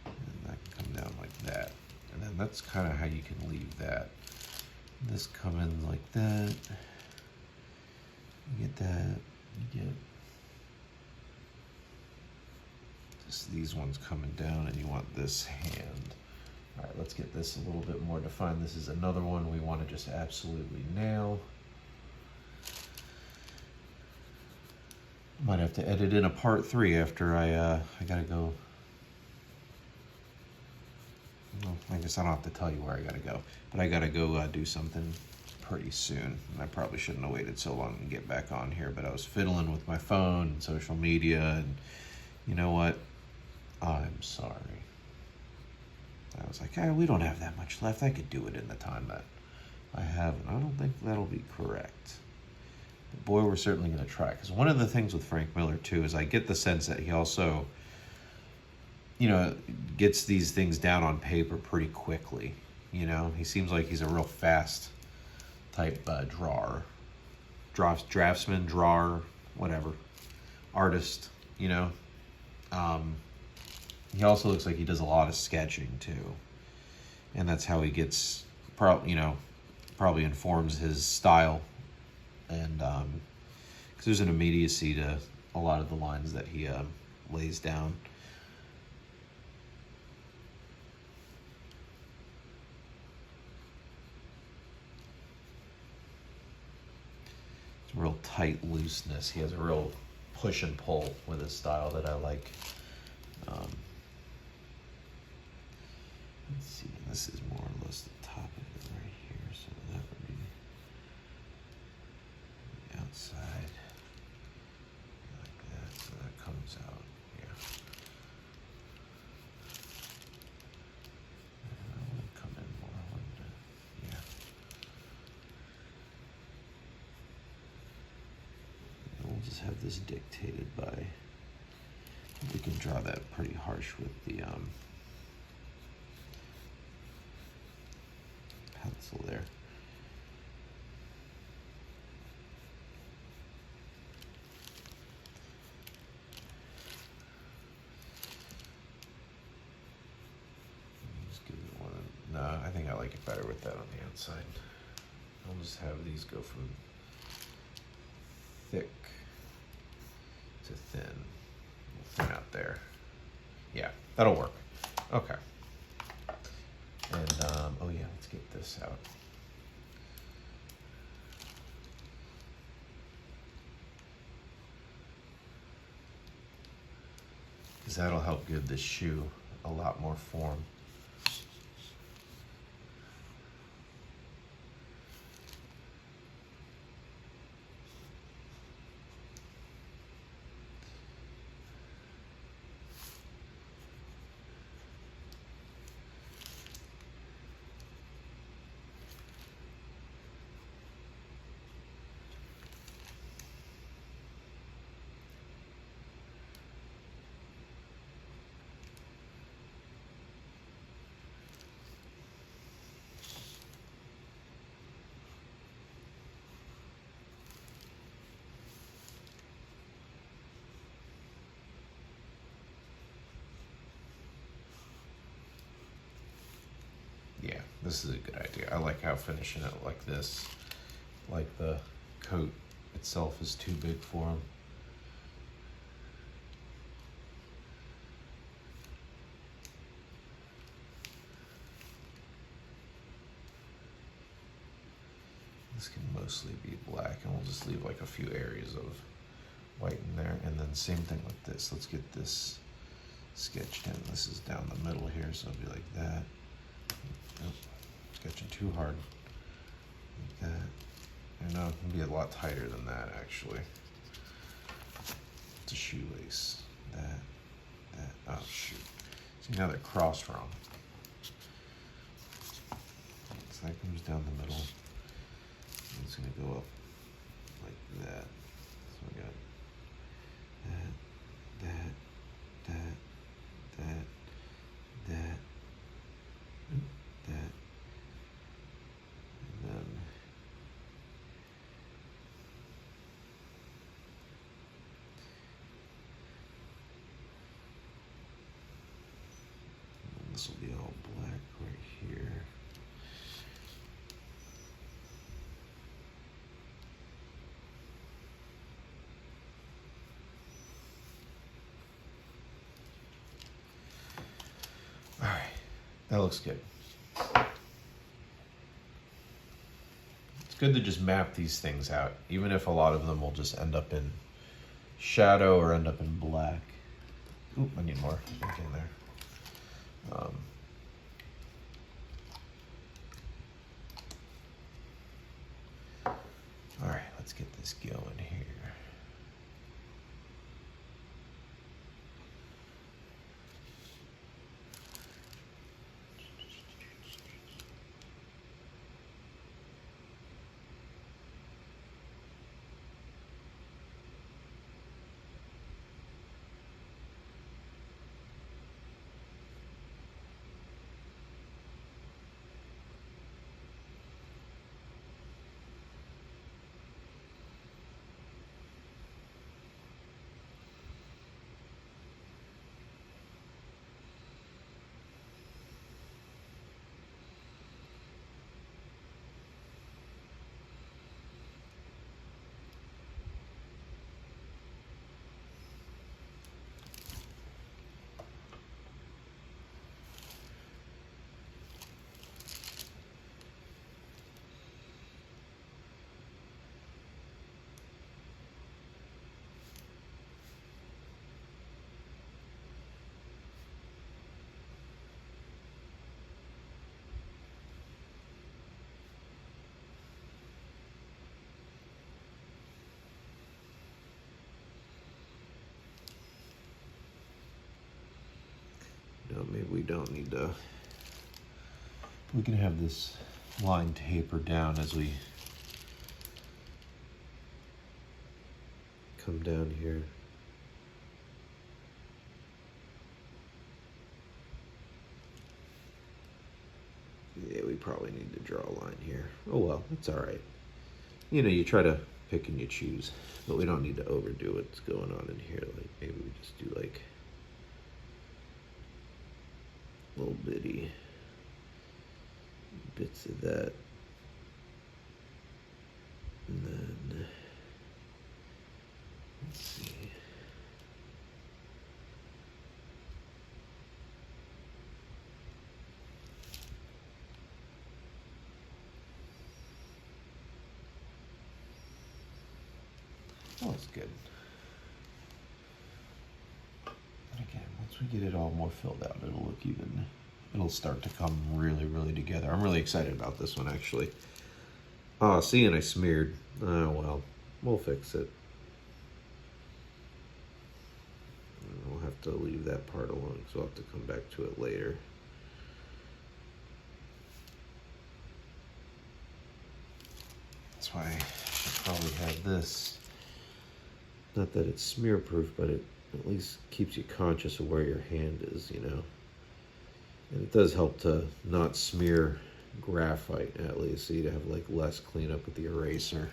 And that can come down like that. And then that's kind of how you can leave that. This come in like that. You get that, you get just these ones coming down, and you want this hand. All right, let's get this a little bit more defined. This is another one we want to just absolutely nail. Might have to edit in a part 3 after I gotta go Well, I guess I don't have to tell you where I gotta go, but I gotta go do something pretty soon. And I probably shouldn't have waited so long to get back on here, but I was fiddling with my phone and social media, and you know what? I'm sorry. I was like, we don't have that much left. I could do it in the time that I have, and I don't think that'll be correct. But boy, we're certainly going to try. Because one of the things with Frank Miller, too, is I get the sense that he also, gets these things down on paper pretty quickly. He seems like he's a real fast type drawer. Draftsman, drawer, whatever. Artist, He also looks like he does a lot of sketching, too. And that's how he gets, probably informs his style. And because there's an immediacy to a lot of the lines that he lays down. It's a real tight looseness. He has a real push and pull with his style that I like. Let's see, this is more or less the top of it right here, so that would be the outside, like that, so that comes out here. And I want to come in more, yeah. And we'll just have this dictated by, we can draw that pretty harsh with the pencil there. Just give it one. No, I think I like it better with that on the outside. I'll just have these go from thick to thin. Thin out there. Yeah, that'll work. Okay. And, oh yeah, let's get this out. Because that'll help give this shoe a lot more form. Yeah, this is a good idea. I like how finishing it like this, like the coat itself is too big for him. This can mostly be black, and we'll just leave like a few areas of white in there. And then same thing with this. Let's get this sketched in. This is down the middle here, so it'll be like that. Nope, sketching too hard. Like that. No, it can be a lot tighter than that, actually. It's a shoelace. That. Oh, shoot. See, now they're crossed wrong. So that comes down the middle. It's going to go up like that. So we got that. And then this will be all black right here. All right, that looks good. It's good to just map these things out, even if a lot of them will just end up in shadow or end up in black. Oop, I need more ink in there. All right, let's get this going here. No, maybe we don't need to. We can have this line taper down as we come down here. Yeah, we probably need to draw a line here. Oh well, it's all right. You know, you try to pick and you choose, but we don't need to overdo what's going on in here. Like maybe we just do like little bitty bits of that, and then let's see. Oh, that's good. And again, once we get it all more filled out, it'll look even. It'll start to come really, really together. I'm really excited about this one, actually. Oh, see, and I smeared. Oh, well, we'll fix it. We'll have to leave that part alone, because we'll have to come back to it later. That's why I should probably have this. Not that it's smear proof, but it at least keeps you conscious of where your hand is, you know. And it does help to not smear graphite, at least, so you have like less cleanup with the eraser.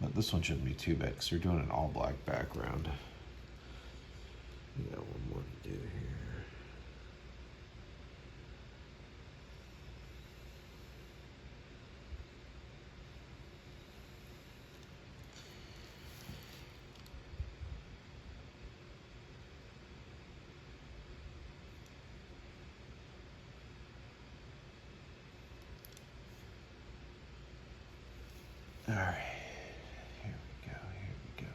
But this one shouldn't be too bad because we're doing an all black background. We got one more to do here. All right, here we go, here we go.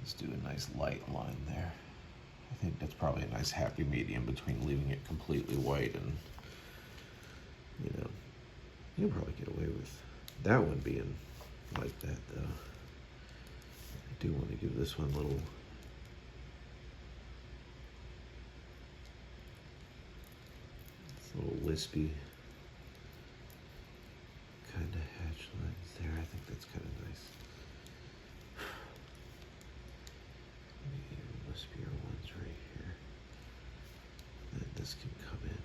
Let's do a nice light line there. I think that's probably a nice happy medium between leaving it completely white and, you know, you'll probably get away with that one being like that though. I do want to give this one a little wispy kind of hatch lines there. I think that's kind of nice. Wispier ones right here. Then this can come in.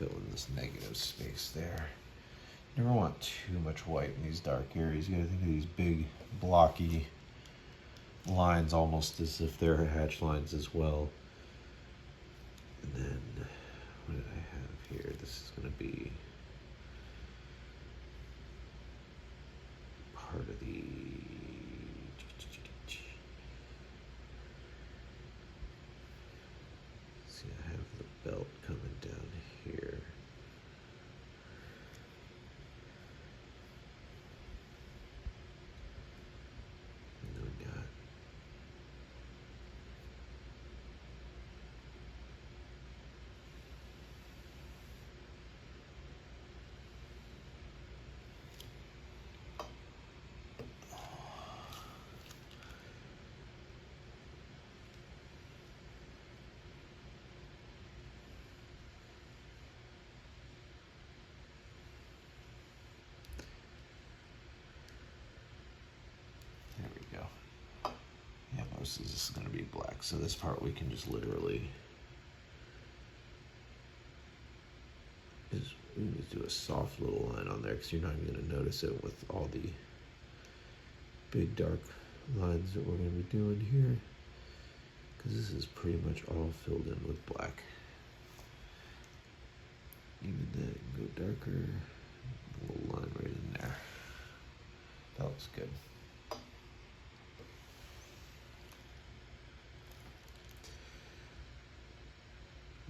fill in this negative space there. Never want too much white in these dark areas. You gotta think of these big, blocky lines almost as if they're hatch lines as well. And then, what did I have here? This is gonna be part of the... See, I have the belt coming down here. And then we got this is going to be black, so this part we can just literally just do a soft little line on there because you're not even going to notice it with all the big dark lines that we're going to be doing here, because this is pretty much all filled in with black. Even that can go darker, a little line right in there. That looks good.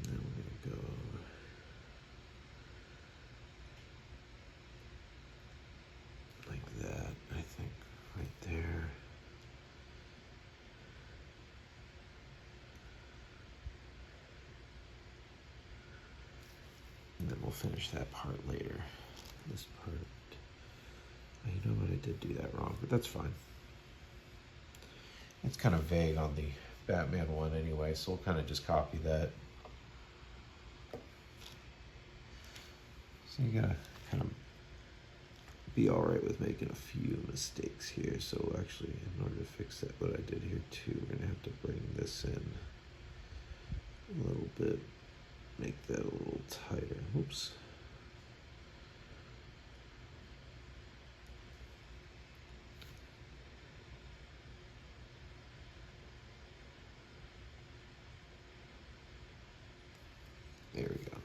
And then we're going to go like that, I think, right there. And then we'll finish that part later. This part, you know what, I did do that wrong, but that's fine. It's kind of vague on the Batman one anyway, so we'll kind of just copy that. So you gotta kind of be all right with making a few mistakes here. So actually, in order to fix that, what I did here too, we're gonna have to bring this in a little bit, make that a little tighter. Oops. There we go.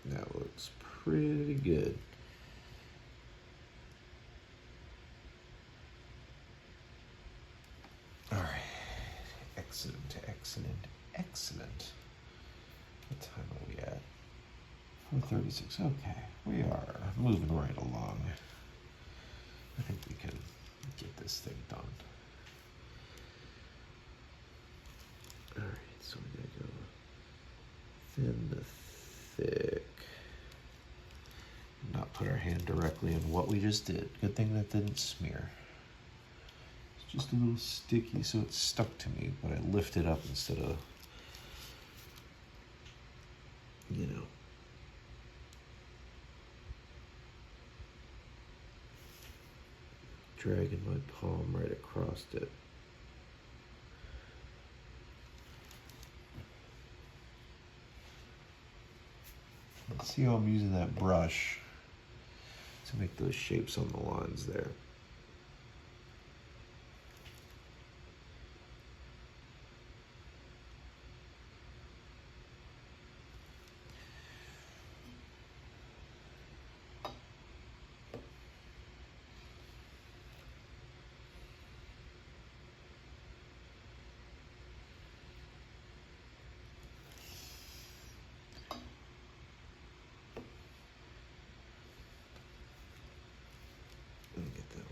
That looks pretty good. All right, excellent, excellent, excellent. What time are we at? 4:36. Okay, we are moving right along. I think we can get this thing done. All right, so we gotta go thin to thick. Not put our hand directly in what we just did. Good thing that didn't smear. It's just a little sticky, so it stuck to me, but I lifted up instead of, you know. Dragging my palm right across it. See how I'm using that brush to make those shapes on the lines there. Let me get that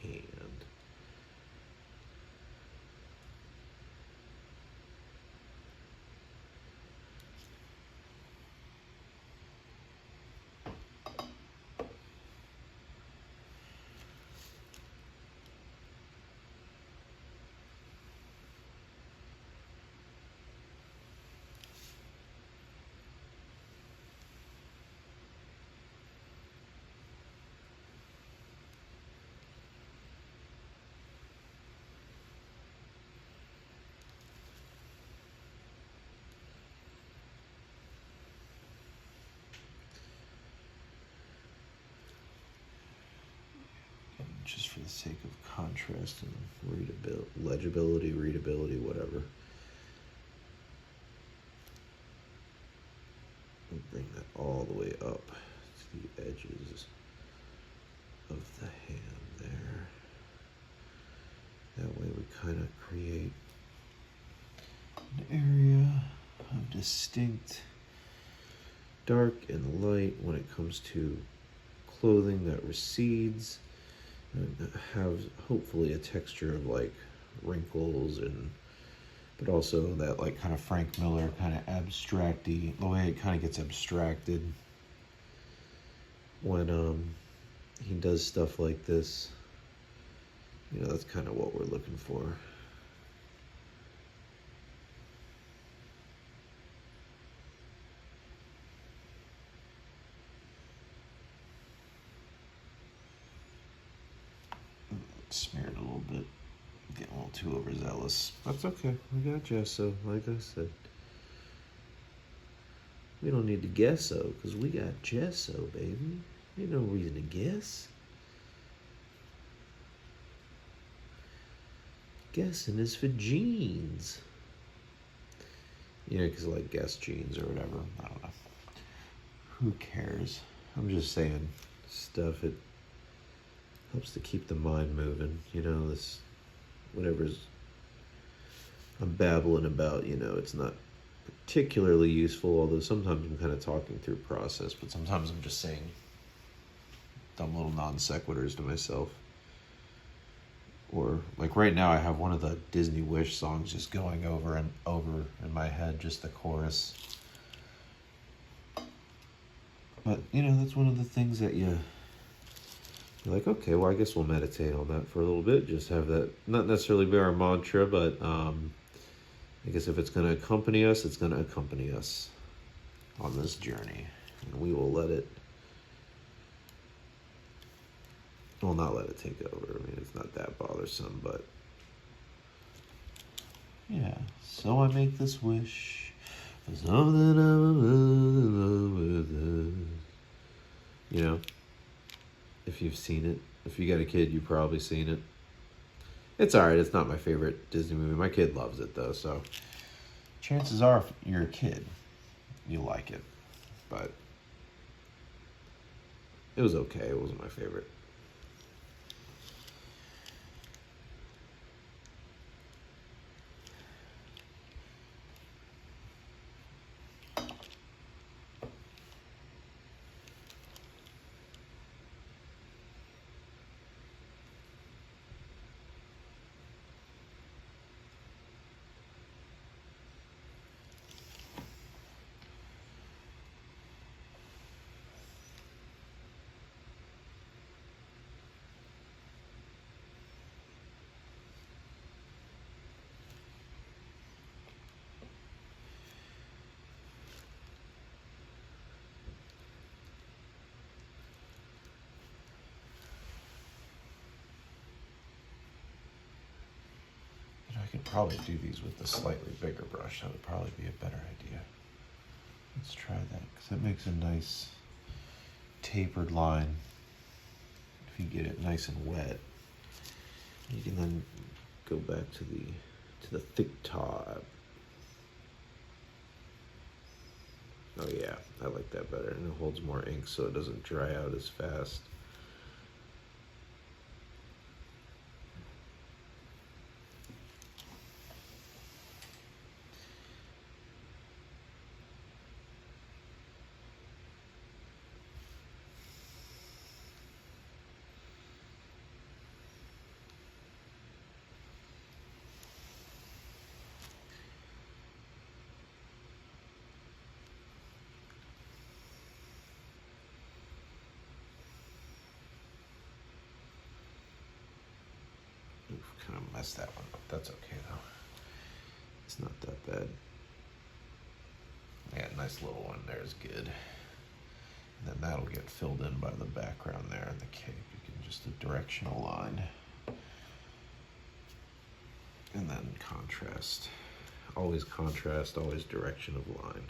hand. Just for the sake of contrast and legibility, readability, whatever. We'll bring that all the way up to the edges of the hand there. That way we kind of create an area of distinct dark and light when it comes to clothing that recedes and have hopefully a texture of like wrinkles, and but also that like kind of Frank Miller kind of abstracty, the way it kind of gets abstracted when he does stuff like this. You know, that's kind of what we're looking for. Smeared a little bit, getting a little too overzealous. That's okay, we got gesso, like I said. We don't need to gesso, because we got gesso, baby. Ain't no reason to guess. Guessing is for jeans. You know, because like guess jeans or whatever, I don't know. Who cares? I'm just saying stuff, it helps to keep the mind moving, you know, this, whatever's I'm babbling about, you know, it's not particularly useful, although sometimes I'm kind of talking through process, but sometimes I'm just saying dumb little non sequiturs to myself. Or, like right now I have one of the Disney Wish songs just going over and over in my head, just the chorus. But, you know, that's one of the things that you're like, okay, well, I guess we'll meditate on that for a little bit. Just have that, not necessarily be our mantra, but I guess if it's going to accompany us, it's going to accompany us on this journey. And we will let it, well, not let it take over. I mean, it's not that bothersome, but yeah. So I make this wish for something I'm in love with it. You know? If you've seen it. If you got a kid, you've probably seen it. It's alright, it's not my favorite Disney movie. My kid loves it though, so chances are if you're a kid, you'll like it. But it was okay, it wasn't my favorite. I could probably do these with a slightly bigger brush. That would probably be a better idea. Let's try that, because it makes a nice tapered line. If you get it nice and wet, you can then go back to the thick top. Oh yeah, I like that better, and it holds more ink so it doesn't dry out as fast. of messed that one up. That's okay though. It's not that bad. Yeah, nice little one there is good. And then that'll get filled in by the background there in the cape. You can just a directional line. And then contrast. Always contrast, always direction of line.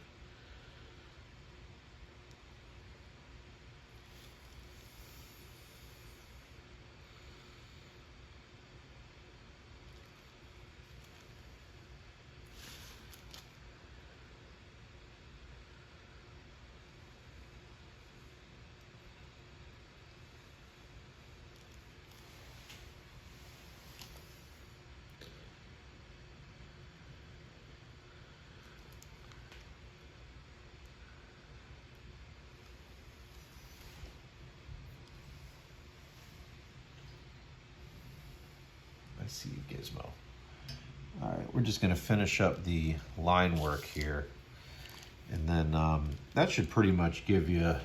I see you, Gizmo. All right, we're just gonna finish up the line work here. And then that should pretty much give you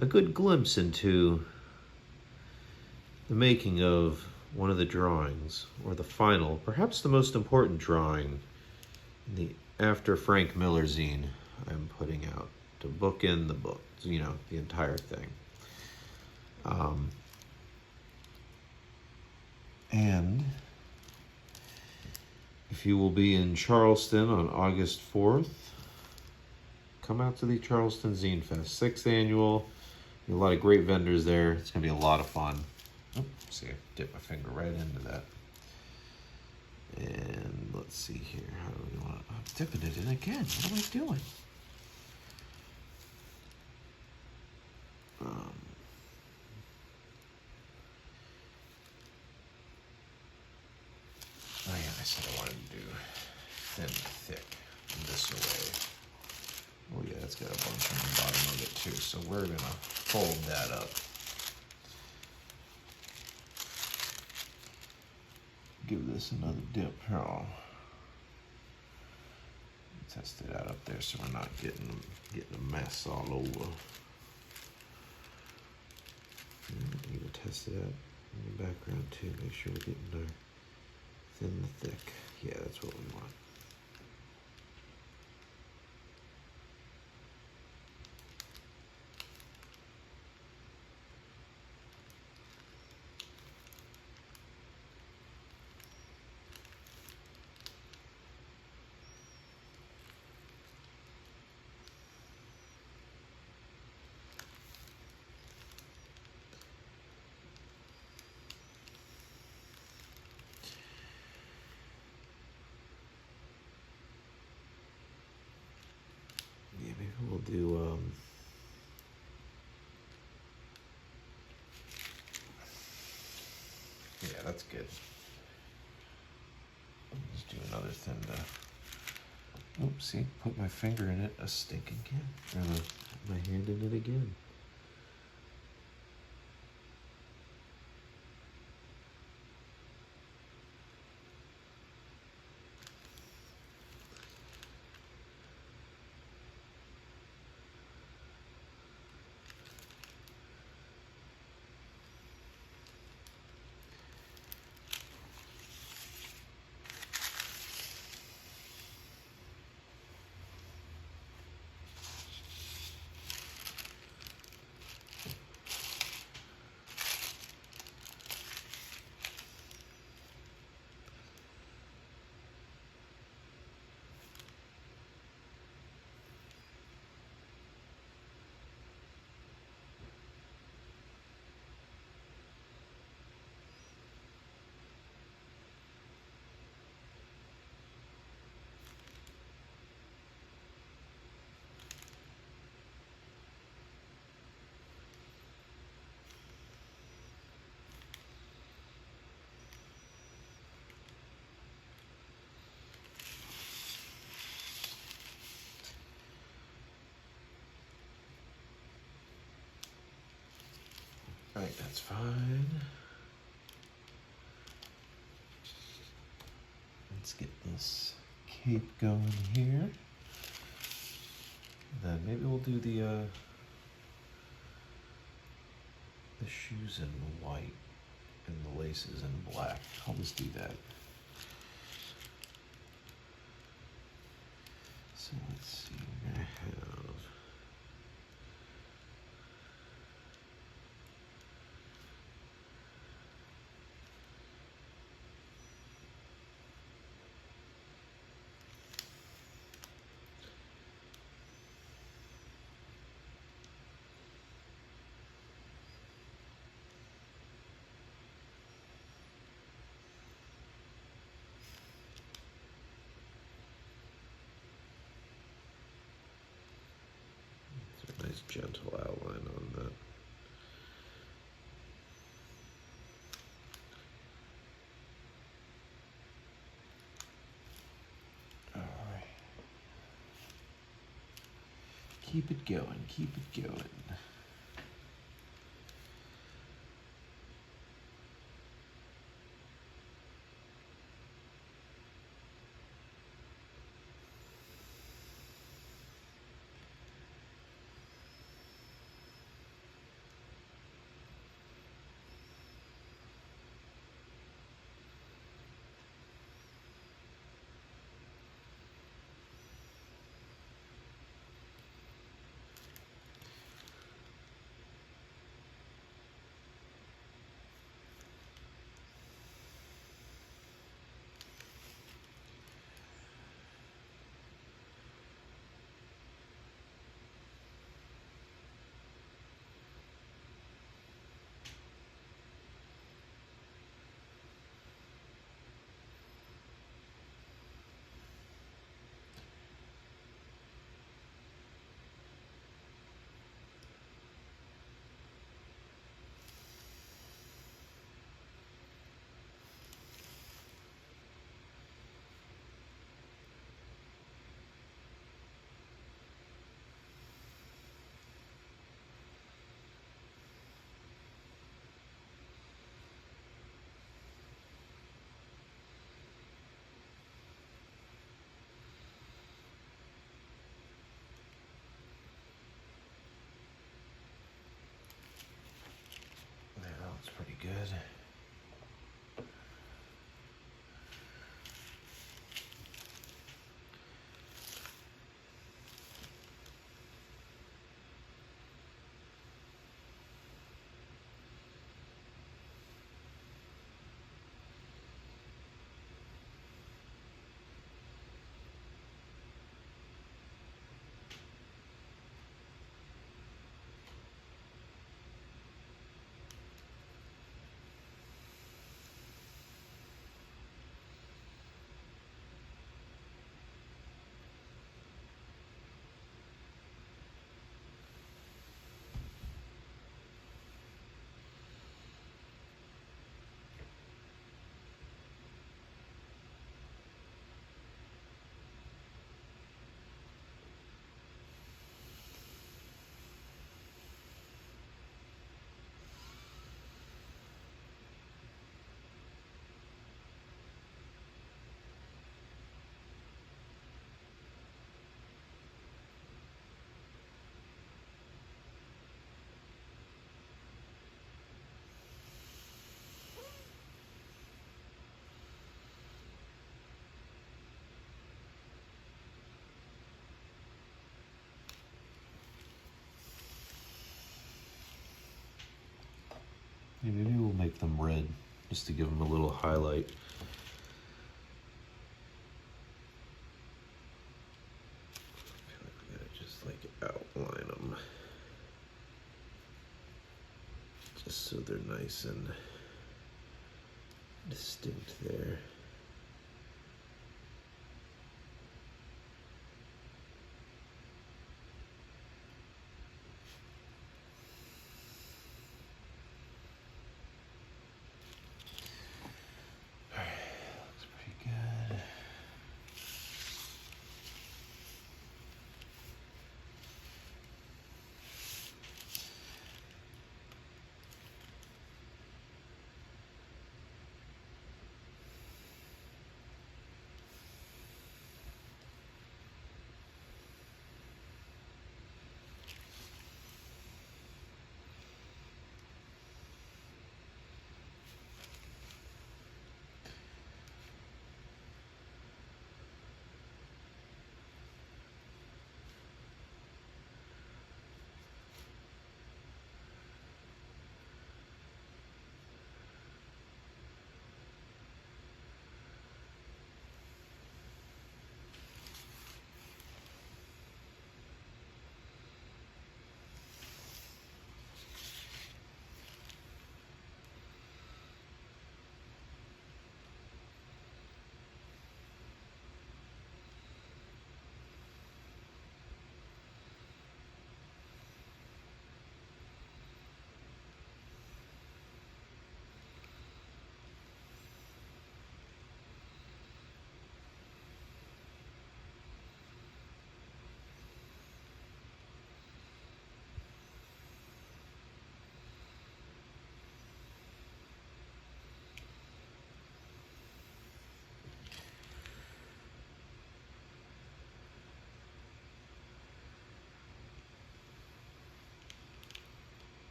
a good glimpse into the making of one of the drawings, or the final, perhaps the most important drawing in the After Frank Miller zine I'm putting out to bookend the book, you know, the entire thing. And if you will be in Charleston on August 4th, come out to the Charleston Zine Fest, 6th annual. A lot of great vendors there. It's gonna be a lot of fun. Oh, see, I dipped my finger right into that. And let's see here. How do we want? I'm dipping it in again. What am I doing? Oh yeah, I said I wanted to do thin, thick, this way. Oh yeah, it's got a bunch on the bottom of it too, so we're gonna fold that up. Give this another dip. Oh. Test it out up there so we're not getting a mess all over. You can test it out in the background too. Make sure we're getting our thin and thick. Yeah, that's what we want. Maybe we'll do yeah, that's good. Let's do another thin oops, see, put my finger in it a stink again. Or my hand in it again. All right, that's fine. Let's get this cape going here. Then maybe we'll do the shoes in white. And the laces in black. I'll just do that. So let's see, we're gonna have a nice gentle outline on that. Keep it going, keep it going. That's pretty good. Yeah, maybe we'll make them red just to give them a little highlight. I feel like we gotta just like outline them just so they're nice and distinct there.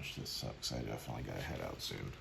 finish this up because I definitely gotta head out soon.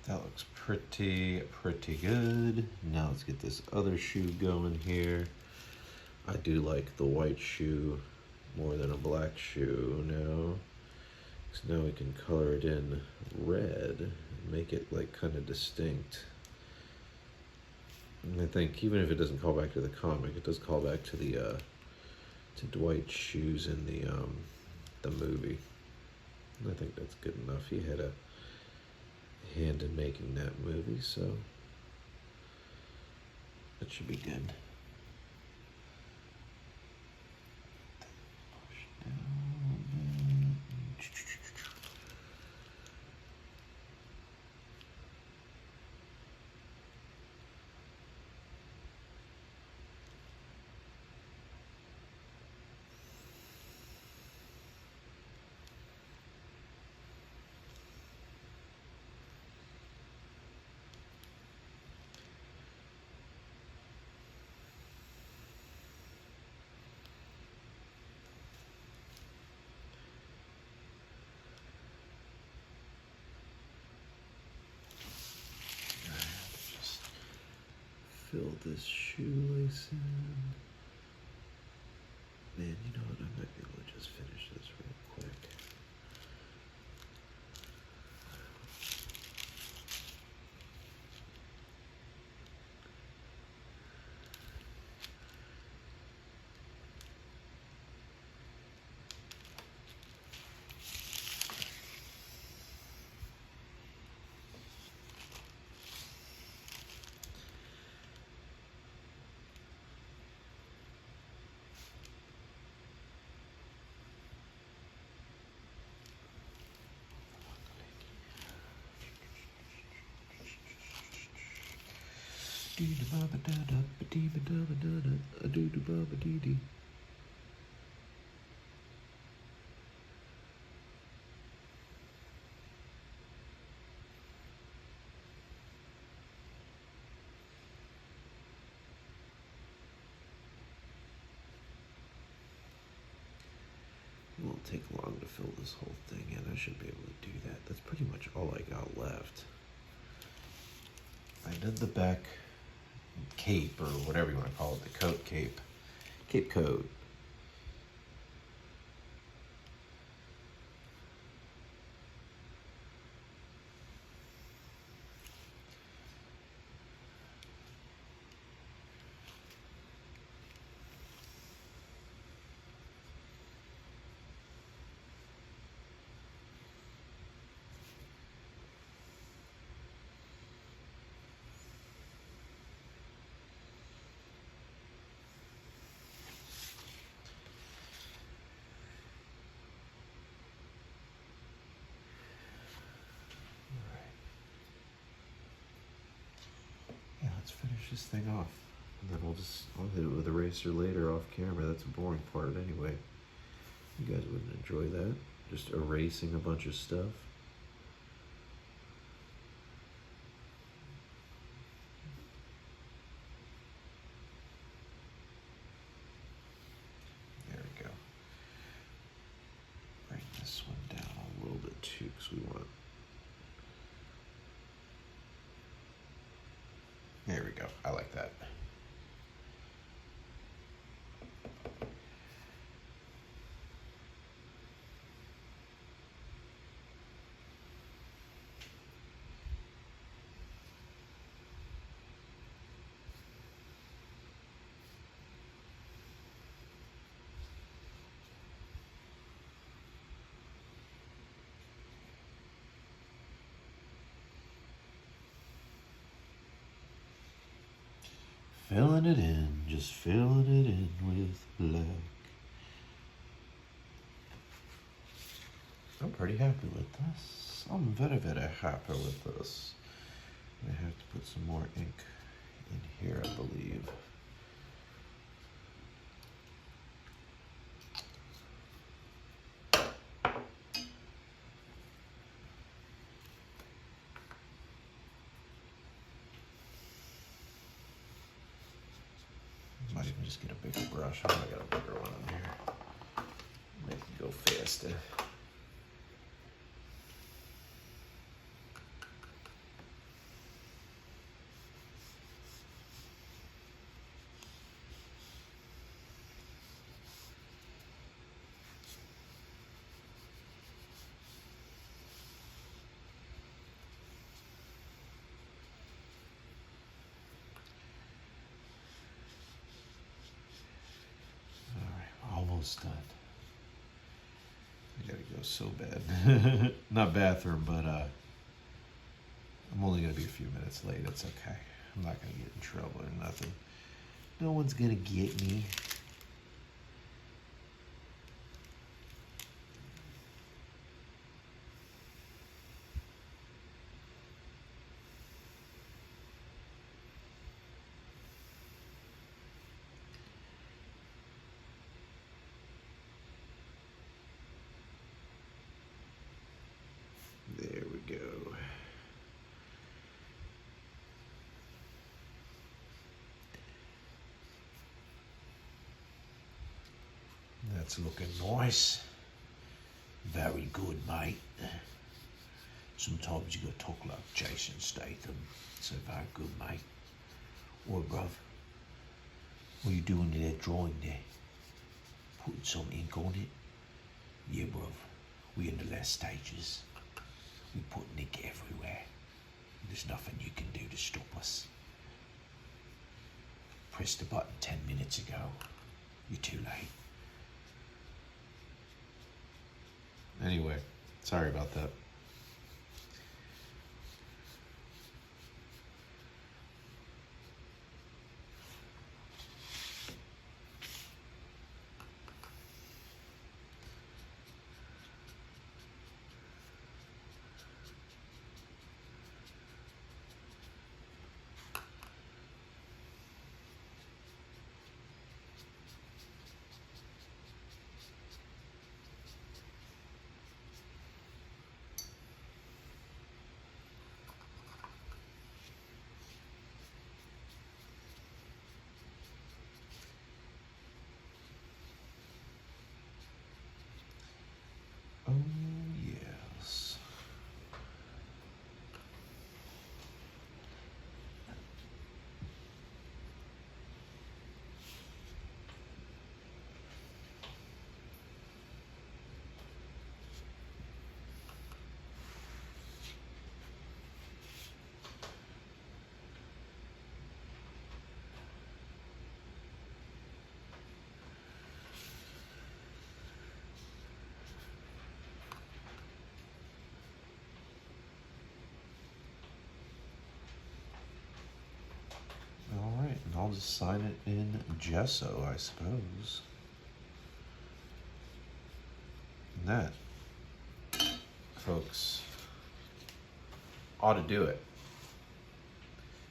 That looks pretty good. Now let's get this other shoe going here. I do like the white shoe more than a black shoe now. So now we can color it in red and make it like kind of distinct. And I think even if it doesn't call back to the comic, it does call back to the to Dwight's shoes in the movie. And I think that's good enough. He had a hand in making that movie, so that should be good. Push down a little bit. Fill this shoelace in. Man, you know what? I might be able to just finish this real quick. It won't take long to fill this whole thing in. I should be able to do that. That's pretty much all I got left. I did the back cape, or whatever you want to call it, the coat cape. Cape coat. Let's finish this thing off, and then I'll hit it with a eraser later off camera. That's a boring part anyway. You guys wouldn't enjoy that, just erasing a bunch of stuff. Filling it in, just filling it in with black. I'm pretty happy with this. I'm very, very happy with this. I have to put some more ink in here, I believe. Might even just get a bigger brush. I got a bigger one in here. Make it go faster. Almost done. I gotta go so bad. Not bathroom, but I'm only gonna be a few minutes late. It's okay. I'm not gonna get in trouble or nothing. No one's gonna get me. There we go. That's looking nice. Very good, mate. Sometimes you gotta talk like Jason Statham. So very good, mate. Oi, bruv. What are you doing to that drawing there? Putting some ink on it? Yeah, bruv. We're in the last stages. We put ink everywhere. There's nothing you can do to stop us. Pressed the button 10 minutes ago. You're too late. Anyway, sorry about that. Oh, yes. All right, and I'll just sign it in gesso, I suppose. And that, folks, ought to do it.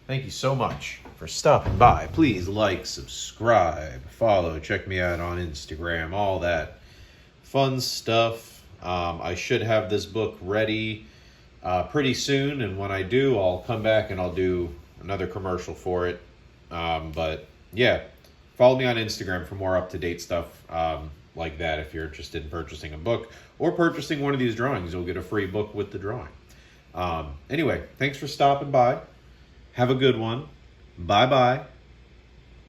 Thank you so much for stopping by. Please like, subscribe, follow, check me out on Instagram, all that fun stuff. I should have this book ready pretty soon, and when I do, I'll come back and I'll do another commercial for it. But yeah, follow me on Instagram for more up-to-date stuff like that. If you're interested in purchasing a book or purchasing one of these drawings, you'll get a free book with the drawing. Anyway, thanks for stopping by. Have a good one. Bye-bye.